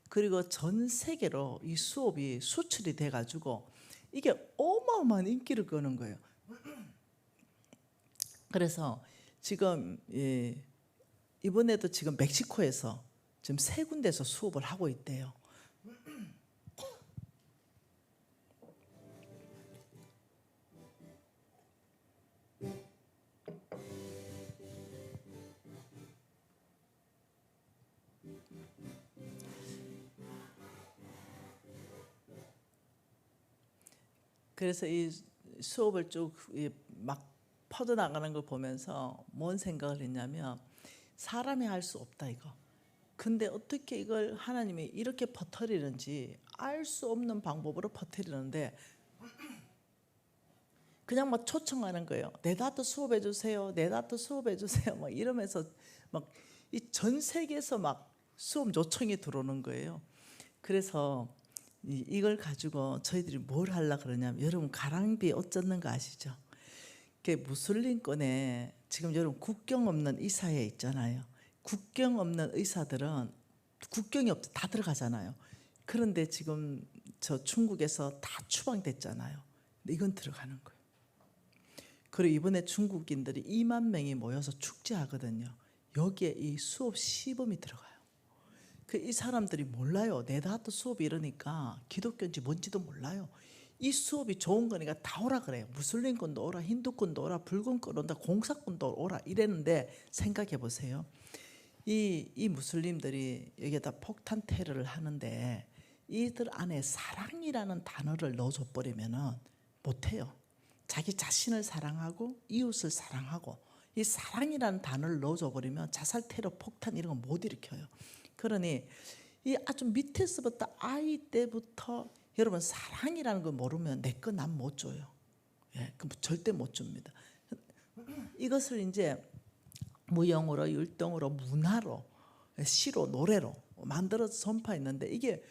Speaker 1: 그리고 전 세계로 이 수업이 수출이 돼가지고 이게 어마어마한 인기를 끄는 거예요. 그래서 지금 이번에도 지금 멕시코에서 지금 3군데서 수업을 하고 있대요. 그래서 이 수업을 쭉 막 퍼져나가는 걸 보면서 뭔 생각을 했냐면 사람이 할 수 없다 이거. 근데 어떻게 이걸 하나님이 이렇게 퍼뜨리는지 알 수 없는 방법으로 퍼뜨리는데 그냥 막 초청하는 거예요. 네다트 수업해 주세요. 네다트 수업해 주세요. 막 이러면서 막 이 전 세계에서 막 수업 요청이 들어오는 거예요. 그래서 이걸 가지고 저희들이 뭘 하려고 그러냐면 여러분 가랑비 옷 젖는 거 아시죠? 그 무슬림권에 지금 여러분 국경 없는 의사회 있잖아요. 국경 없는 의사들은 국경이 없어 다 들어가잖아요. 그런데 지금 저 중국에서 다 추방됐잖아요. 근데 이건 들어가는 거예요. 그리고 이번에 중국인들이 2만 명이 모여서 축제하거든요. 여기에 이 수업 시범이 들어가요. 이 사람들이 몰라요. 네다트 수업이 이러니까 기독교인지 뭔지도 몰라요. 이 수업이 좋은 거니까 다 오라 그래요. 무슬림권도 오라, 힌두권도 오라, 불건권도 온다, 공사권도 오라 이랬는데 생각해 보세요. 이 무슬림들이 여기에다 폭탄 테러를 하는데 이들 안에 사랑이라는 단어를 넣어줘 버리면은 못해요. 자기 자신을 사랑하고 이웃을 사랑하고 이 사랑이라는 단어를 넣어줘 버리면 자살 테러 폭탄 이런 거 못 일으켜요. 그러니 이 아주 밑에서부터 아이 때부터 여러분 사랑이라는 걸 모르면 내 거 난 못 줘요. 예, 그럼 절대 못 줍니다. 이것을 이제 무용으로, 율동으로, 문화로, 시로, 노래로 만들어서 선포했는데 이게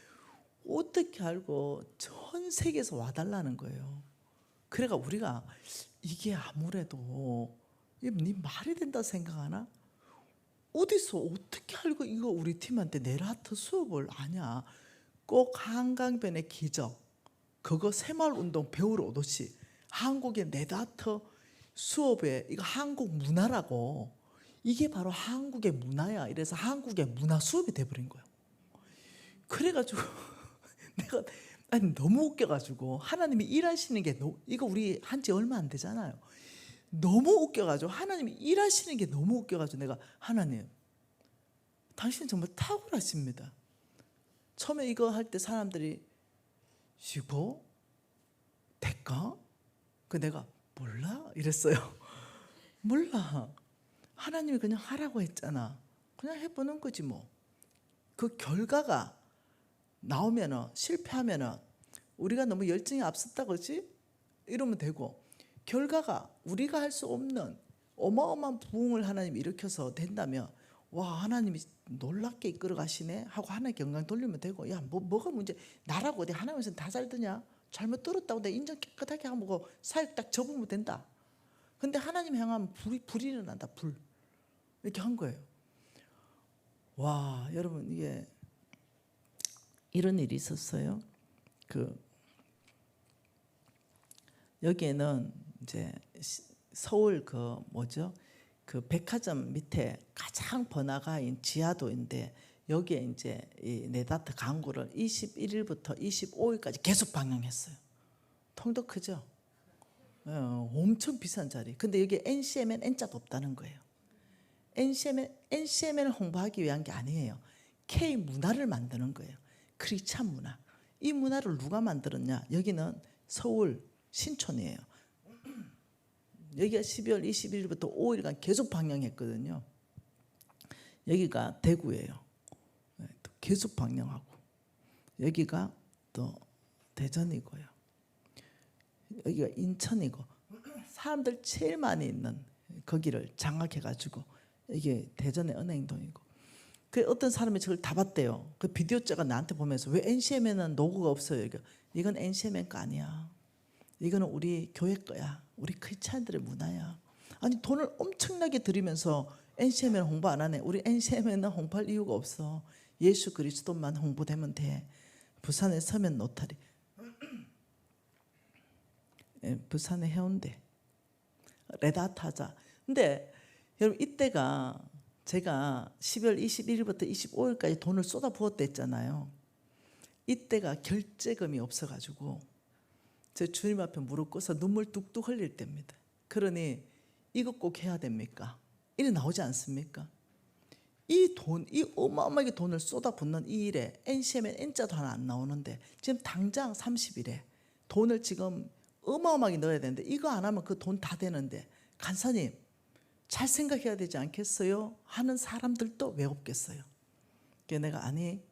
Speaker 1: 어떻게 알고 전 세계에서 와달라는 거예요. 그래가 우리가 이게 아무래도 네 말이 된다 생각하나? 어디서 어떻게 알고 이거 우리 팀한테 네라트 수업을 아냐? 꼭 한강변의 기적 그거 새마을운동 배우러 오듯이 한국의 네다트 수업에 이거 한국 문화라고 이게 바로 한국의 문화야. 이래서 한국의 문화 수업이 돼버린 거예요. 그래가지고 내가 아니 너무 웃겨가지고 하나님이 일하시는 게 이거 우리 한지 얼마 안 되잖아요. 너무 웃겨가지고 하나님이 일하시는 게 너무 웃겨가지고 내가 하나님 당신은 정말 탁월하십니다. 처음에 이거 할 때 사람들이 이거 될까? 그 내가 몰라 이랬어요. 몰라. 하나님이 그냥 하라고 했잖아. 그냥 해보는 거지 뭐. 그 결과가 나오면은 실패하면은 우리가 너무 열정이 앞섰다 그러지? 이러면 되고 결과가 우리가 할 수 없는 어마어마한 부흥을 하나님이 일으켜서 된다면 와 하나님이 놀랍게 이끌어 가시네 하고 하나님께 영광 돌리면 되고 야 뭐가 문제 나라고 어디 하나님께서 다 잘 드냐 잘못 들었다고 내가 인정 깨끗하게 하고 사역 딱 접으면 된다. 근데 하나님 향하면 불이 일어난다. 불 이렇게 한 거예요. 와 여러분 이게 이런 일이 있었어요. 여기에는 이제 서울 그 백화점 밑에 가장 번화가인 지하도인데 여기에 이제 이 네다트 광고를 21일부터 25일까지 계속 방영했어요. 통도 크죠? 엄청 비싼 자리. 근데 여기 NCM엔 N자도 없다는 거예요. NCM을 홍보하기 위한 게 아니에요. K 문화를 만드는 거예요. 크리스찬 문화. 이 문화를 누가 만들었냐? 여기는 서울 신촌이에요. 여기가 12월 21일부터 5일간 계속 방영했거든요. 여기가 대구예요. 계속 방영하고. 여기가 또 대전이고요. 여기가 인천이고. 사람들 제일 많이 있는 거기를 장악해가지고 이게 대전의 은행동이고. 그 어떤 사람이 저걸 다 봤대요. 그 비디오자가 나한테 보면서 왜 NCM에는 로고가 없어요? 이건 NCM의 거 아니야. 이거는 우리 교회 거야. 우리 크리스찬들의 문화야. 아니 돈을 엄청나게 들이면서 NCM에는 홍보 안 하네. 우리 NCM에는 홍보할 이유가 없어. 예수 그리스도만 홍보되면 돼. 부산에 서면 노타리. 부산의 해운대. 레다타자. 근데 여러분 이때가 제가 12월 21일부터 25일까지 돈을 쏟아 부었다 했잖아요. 이때가 결제금이 없어가지고 제 주님 앞에 무릎 꿇어서 눈물 뚝뚝 흘릴 때입니다. 그러니 이거 꼭 해야 됩니까? 이래 나오지 않습니까? 이 어마어마하게 돈을 쏟아붓는 이 일에 NCM에 N자도 하나 안 나오는데 지금 당장 30일에 돈을 지금 어마어마하게 넣어야 되는데 이거 안 하면 그 돈 다 되는데 간사님 잘 생각해야 되지 않겠어요? 하는 사람들도 왜 없겠어요? 그래서 내가 아니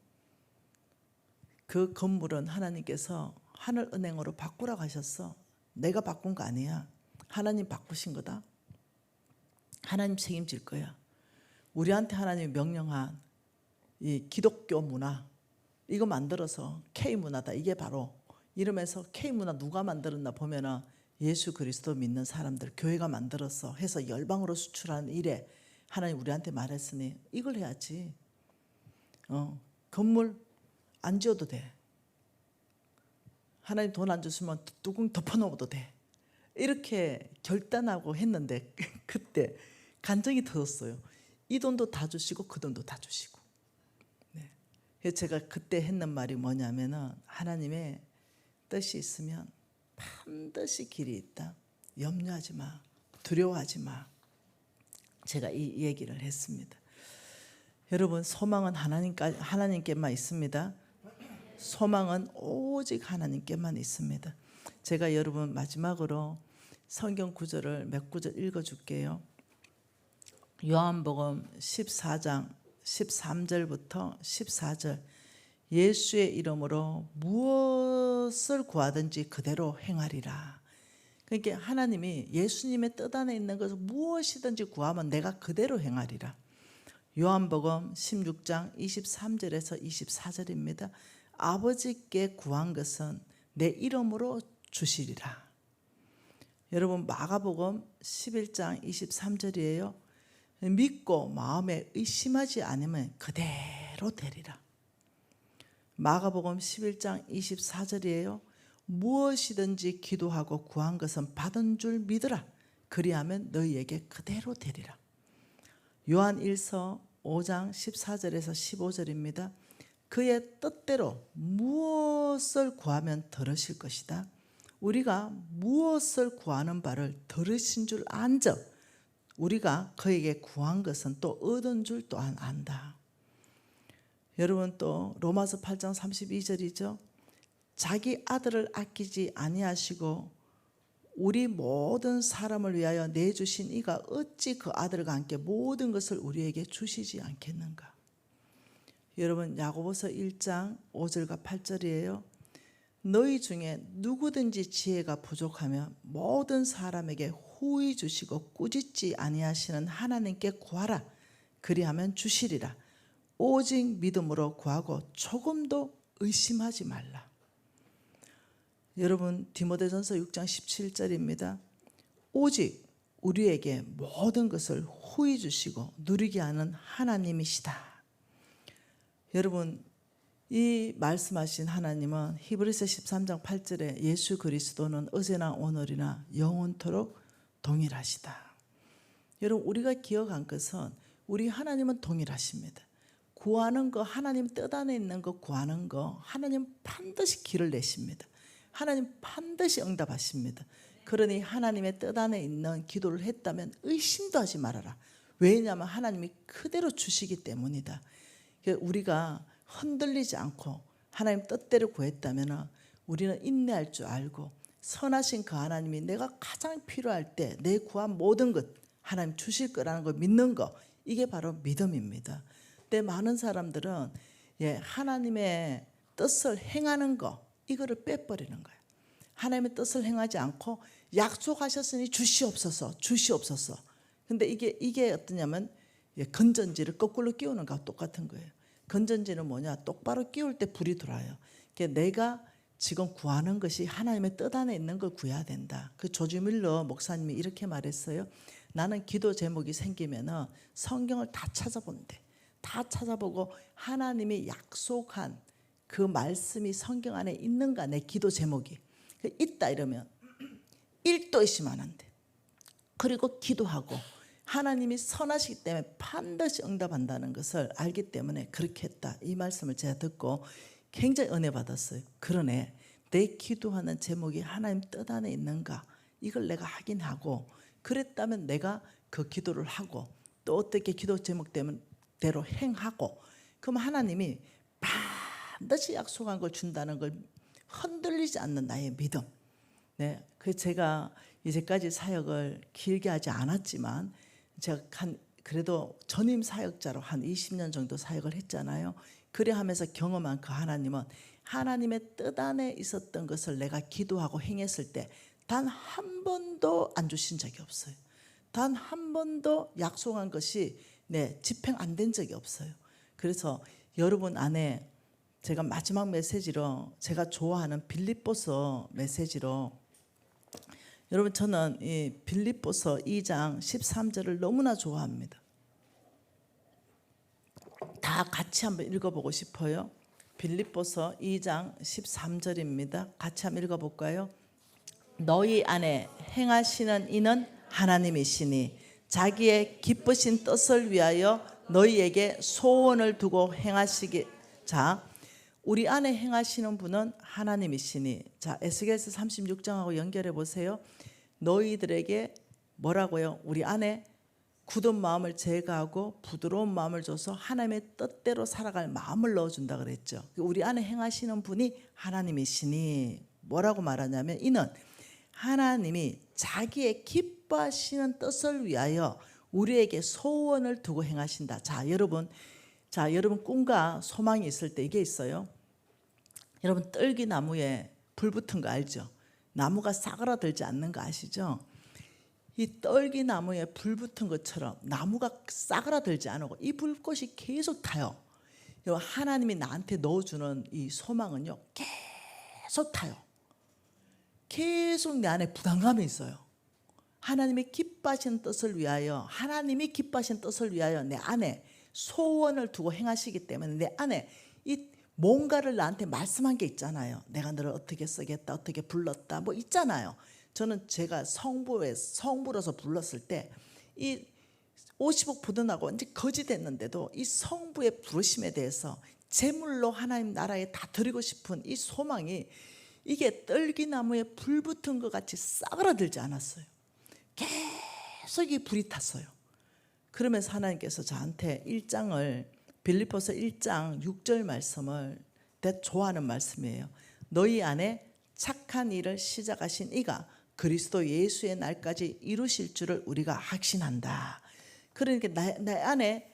Speaker 1: 그 건물은 하나님께서 하늘은행으로 바꾸라고 하셨어. 내가 바꾼 거 아니야. 하나님 바꾸신 거다. 하나님 책임질 거야. 우리한테 하나님이 명령한 이 기독교 문화 이거 만들어서 K문화다. 이게 바로 이러면서 K문화 누가 만들었나 보면은 예수 그리스도 믿는 사람들 교회가 만들어서 해서 열방으로 수출하는 일에 하나님 우리한테 말했으니 이걸 해야지. 건물 안 지어도 돼. 하나님 돈 안 줬으면 뚜껑 덮어놓어도 돼. 이렇게 결단하고 했는데 그때 간증이 터졌어요. 이 돈도 다 주시고 그 돈도 다 주시고. 네. 그래서 제가 그때 했는 말이 뭐냐면은 하나님의 뜻이 있으면 반드시 길이 있다. 염려하지 마. 두려워하지 마. 제가 이 얘기를 했습니다. 여러분 소망은 하나님께만 있습니다. 소망은 오직 하나님께만 있습니다. 제가 여러분 마지막으로 성경 구절을 몇 구절 읽어줄게요. 요한복음 14장 13절부터 14절 예수의 이름으로 무엇을 구하든지 그대로 행하리라. 그러니까 하나님이 예수님의 뜻 안에 있는 것을 무엇이든지 구하면 내가 그대로 행하리라. 요한복음 16장 23절에서 24절입니다. 아버지께 구한 것은 내 이름으로 주시리라. 여러분 마가복음 11장 23절이에요. 믿고 마음에 의심하지 않으면 그대로 되리라. 마가복음 11장 24절이에요. 무엇이든지 기도하고 구한 것은 받은 줄 믿으라. 그리하면 너희에게 그대로 되리라. 요한 1서 5장 14절에서 15절입니다. 그의 뜻대로 무엇을 구하면 들으실 것이다. 우리가 무엇을 구하는 바를 들으신 줄 안즉 우리가 그에게 구한 것은 또 얻은 줄 또한 안다. 여러분 또 로마서 8장 32절이죠. 자기 아들을 아끼지 아니하시고 우리 모든 사람을 위하여 내주신 이가 어찌 그 아들과 함께 모든 것을 우리에게 주시지 않겠는가. 여러분 야고보서 1장 5절과 8절이에요. 너희 중에 누구든지 지혜가 부족하면 모든 사람에게 후히 주시고 꾸짖지 아니하시는 하나님께 구하라. 그리하면 주시리라. 오직 믿음으로 구하고 조금도 의심하지 말라. 여러분 디모데전서 6장 17절입니다. 오직 우리에게 모든 것을 후히 주시고 누리게 하는 하나님이시다. 여러분 이 말씀하신 하나님은 히브리서 13장 8절에 예수 그리스도는 어제나 오늘이나 영원토록 동일하시다. 여러분 우리가 기억한 것은 우리 하나님은 동일하십니다. 구하는 거 하나님 뜻 안에 있는 거 구하는 거 하나님 반드시 길을 내십니다. 하나님 반드시 응답하십니다. 그러니 하나님의 뜻 안에 있는 기도를 했다면 의심도 하지 말아라. 왜냐하면 하나님이 그대로 주시기 때문이다. 우리가 흔들리지 않고 하나님 뜻대로 구했다면 우리는 인내할 줄 알고 선하신 그 하나님이 내가 가장 필요할 때 내 구한 모든 것 하나님 주실 거라는 걸 믿는 거, 이게 바로 믿음입니다. 근데 많은 사람들은 하나님의 뜻을 행하는 거, 이거를 빼버리는 거예요. 하나님의 뜻을 행하지 않고 약속하셨으니 주시옵소서, 주시옵소서. 근데 이게 어떠냐면 건전지를 거꾸로 끼우는 거와 똑같은 거예요. 건전지는 뭐냐? 똑바로 끼울 때 불이 들어와요. 내가 지금 구하는 것이 하나님의 뜻 안에 있는 걸 구해야 된다. 그 조지 밀러 목사님이 이렇게 말했어요. 나는 기도 제목이 생기면 성경을 다 찾아본대. 다 찾아보고 하나님이 약속한 그 말씀이 성경 안에 있는가, 내 기도 제목이 있다 이러면 1도 의심 안 한대. 그리고 기도하고 하나님이 선하시기 때문에 반드시 응답한다는 것을 알기 때문에 그렇게 했다. 이 말씀을 제가 듣고 굉장히 은혜 받았어요. 그러네, 내 기도하는 제목이 하나님 뜻 안에 있는가, 이걸 내가 확인하고 그랬다면 내가 그 기도를 하고 또 어떻게 기도 제목대로 행하고, 그럼 하나님이 반드시 약속한 걸 준다는 걸 흔들리지 않는 나의 믿음. 네, 그 제가 이제까지 사역을 길게 하지 않았지만 제가 그래도 전임 사역자로 한 20년 정도 사역을 했잖아요. 그래 하면서 경험한 그 하나님은 하나님의 뜻 안에 있었던 것을 내가 기도하고 행했을 때 단 한 번도 안 주신 적이 없어요. 단 한 번도 약속한 것이 집행 안 된 적이 없어요. 그래서 여러분 안에 제가 마지막 메시지로 제가 좋아하는 빌립보서 메시지로, 여러분 저는 이 빌립보서 2장 13절을 너무나 좋아합니다. 다 같이 한번 읽어보고 싶어요. 빌립보서 2장 13절입니다. 같이 한번 읽어볼까요? 너희 안에 행하시는 이는 하나님이시니 자기의 기쁘신 뜻을 위하여 너희에게 소원을 두고 행하시기. 자, 우리 안에 행하시는 분은 하나님이시니. 자, 에스겔서 36장하고 연결해 보세요. 너희들에게 뭐라고요? 우리 안에 굳은 마음을 제거하고 부드러운 마음을 줘서 하나님의 뜻대로 살아갈 마음을 넣어준다 그랬죠. 우리 안에 행하시는 분이 하나님이시니 뭐라고 말하냐면, 이는 하나님이 자기의 기뻐하시는 뜻을 위하여 우리에게 소원을 두고 행하신다. 자, 여러분 꿈과 소망이 있을 때 이게 있어요. 여러분 떨기나무에 불 붙은 거 알죠? 나무가 싸그라들지 않는 거 아시죠? 이 떨기나무에 불 붙은 것처럼 나무가 싸그라들지 않고 이 불꽃이 계속 타요. 하나님이 나한테 넣어주는 이 소망은요, 계속 타요. 계속 내 안에 부담감이 있어요. 하나님이 기뻐하시는 뜻을 위하여, 하나님이 기뻐하시는 뜻을 위하여 내 안에 소원을 두고 행하시기 때문에 내 안에 이 뭔가를 나한테 말씀한 게 있잖아요. 내가 너를 어떻게 쓰겠다, 어떻게 불렀다, 뭐 있잖아요. 저는 제가 성부로서 불렀을 때 이 50억 부도나고 이제 거지 됐는데도 이 성부의 부르심에 대해서 제물로 하나님 나라에 다 드리고 싶은 이 소망이 이게 떨기나무에 불 붙은 것 같이 싸그라들지 않았어요. 계속 이 불이 탔어요. 그러면서 하나님께서 저한테 빌립보서 1장 6절 말씀을 내가 좋아하는 말씀이에요. 너희 안에 착한 일을 시작하신 이가 그리스도 예수의 날까지 이루실 줄을 우리가 확신한다. 그러니까 내 안에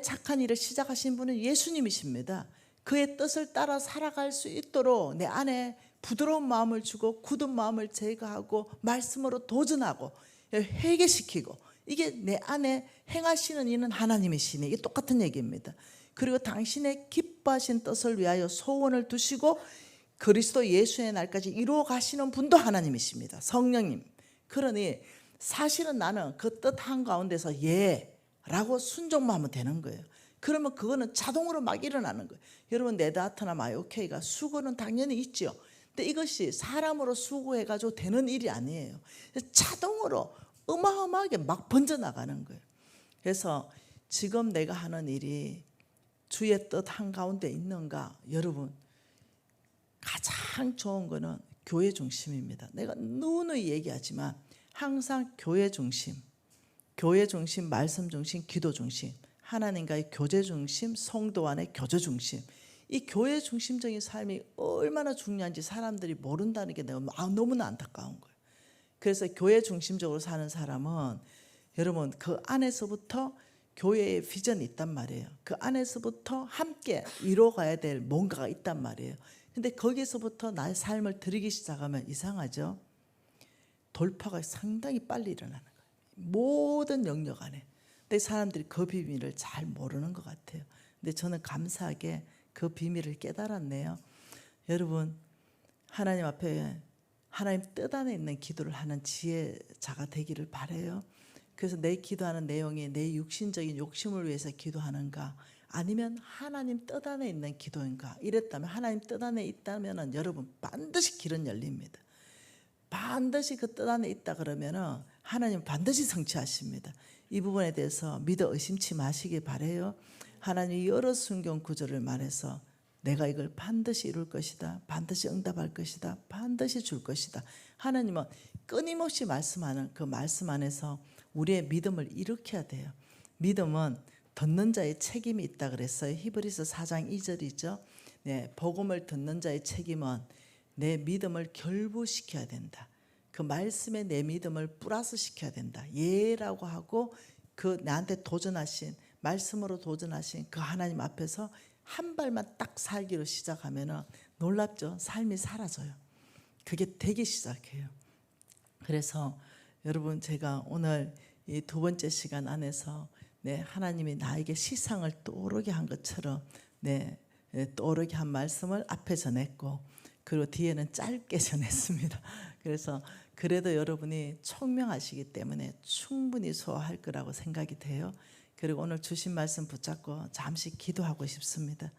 Speaker 1: 착한 일을 시작하신 분은 예수님이십니다. 그의 뜻을 따라 살아갈 수 있도록 내 안에 부드러운 마음을 주고 굳은 마음을 제거하고 말씀으로 도전하고 회개시키고, 이게 내 안에 행하시는 이는 하나님이시니, 이게 똑같은 얘기입니다. 그리고 당신의 기뻐하신 뜻을 위하여 소원을 두시고 그리스도 예수의 날까지 이루어 가시는 분도 하나님이십니다. 성령님. 그러니 사실은 나는 그 뜻 한가운데서 라고 순종만 하면 되는 거예요. 그러면 그거는 자동으로 막 일어나는 거예요. 여러분 네다하트나 마이오케이가 수고는 당연히 있죠. 근데 이것이 사람으로 수고해가지고 되는 일이 아니에요. 자동으로 어마어마하게 막 번져나가는 거예요. 그래서 지금 내가 하는 일이 주의 뜻 한가운데 있는가? 여러분 가장 좋은 거는 교회 중심입니다. 내가 누누이 얘기하지만 항상 교회 중심, 말씀 중심, 기도 중심, 하나님과의 교제 중심, 성도 안의 교제 중심. 이 교회 중심적인 삶이 얼마나 중요한지 사람들이 모른다는 게 내가 너무나 안타까운 거예요. 그래서 교회 중심적으로 사는 사람은 여러분 그 안에서부터 교회의 비전이 있단 말이에요. 그 안에서부터 함께 이뤄가야 될 뭔가가 있단 말이에요. 근데 거기서부터 나의 삶을 드리기 시작하면 이상하죠. 돌파가 상당히 빨리 일어나는 거예요. 모든 영역 안에. 근데 사람들이 그 비밀을 잘 모르는 것 같아요. 근데 저는 감사하게 그 비밀을 깨달았네요. 여러분 하나님 앞에 하나님 뜻 안에 있는 기도를 하는 지혜자가 되기를 바라요. 그래서 내 기도하는 내용이 내 육신적인 욕심을 위해서 기도하는가 아니면 하나님 뜻 안에 있는 기도인가 이랬다면 하나님 뜻 안에 있다면 여러분 반드시 길은 열립니다. 반드시 그 뜻 안에 있다 그러면 하나님 반드시 성취하십니다. 이 부분에 대해서 믿어 의심치 마시기 바라요. 하나님이 여러 순경 구절을 말해서 내가 이걸 반드시 이룰 것이다. 반드시 응답할 것이다. 반드시 줄 것이다. 하나님은 끊임없이 말씀하는 그 말씀 안에서 우리의 믿음을 일으켜야 돼요. 믿음은 듣는 자의 책임이 있다 그랬어요. 히브리서 4장 2절이죠. 네, 복음을 듣는 자의 책임은 내 믿음을 결부시켜야 된다. 그 말씀에 내 믿음을 플러스 시켜야 된다. 예라고 하고 그 나한테 도전하신 말씀으로 도전하신 그 하나님 앞에서 한 발만 딱 살기로 시작하면은 놀랍죠. 삶이 사라져요. 그게 되기 시작해요. 그래서 여러분 제가 오늘 이 두 번째 시간 안에서 네, 하나님이 나에게 시상을 떠오르게 한 것처럼 네, 떠오르게 한 말씀을 앞에 전했고 그리고 뒤에는 짧게 전했습니다. 그래서 그래도 여러분이 총명하시기 때문에 충분히 소화할 거라고 생각이 돼요. 그리고 오늘 주신 말씀 붙잡고 잠시 기도하고 싶습니다.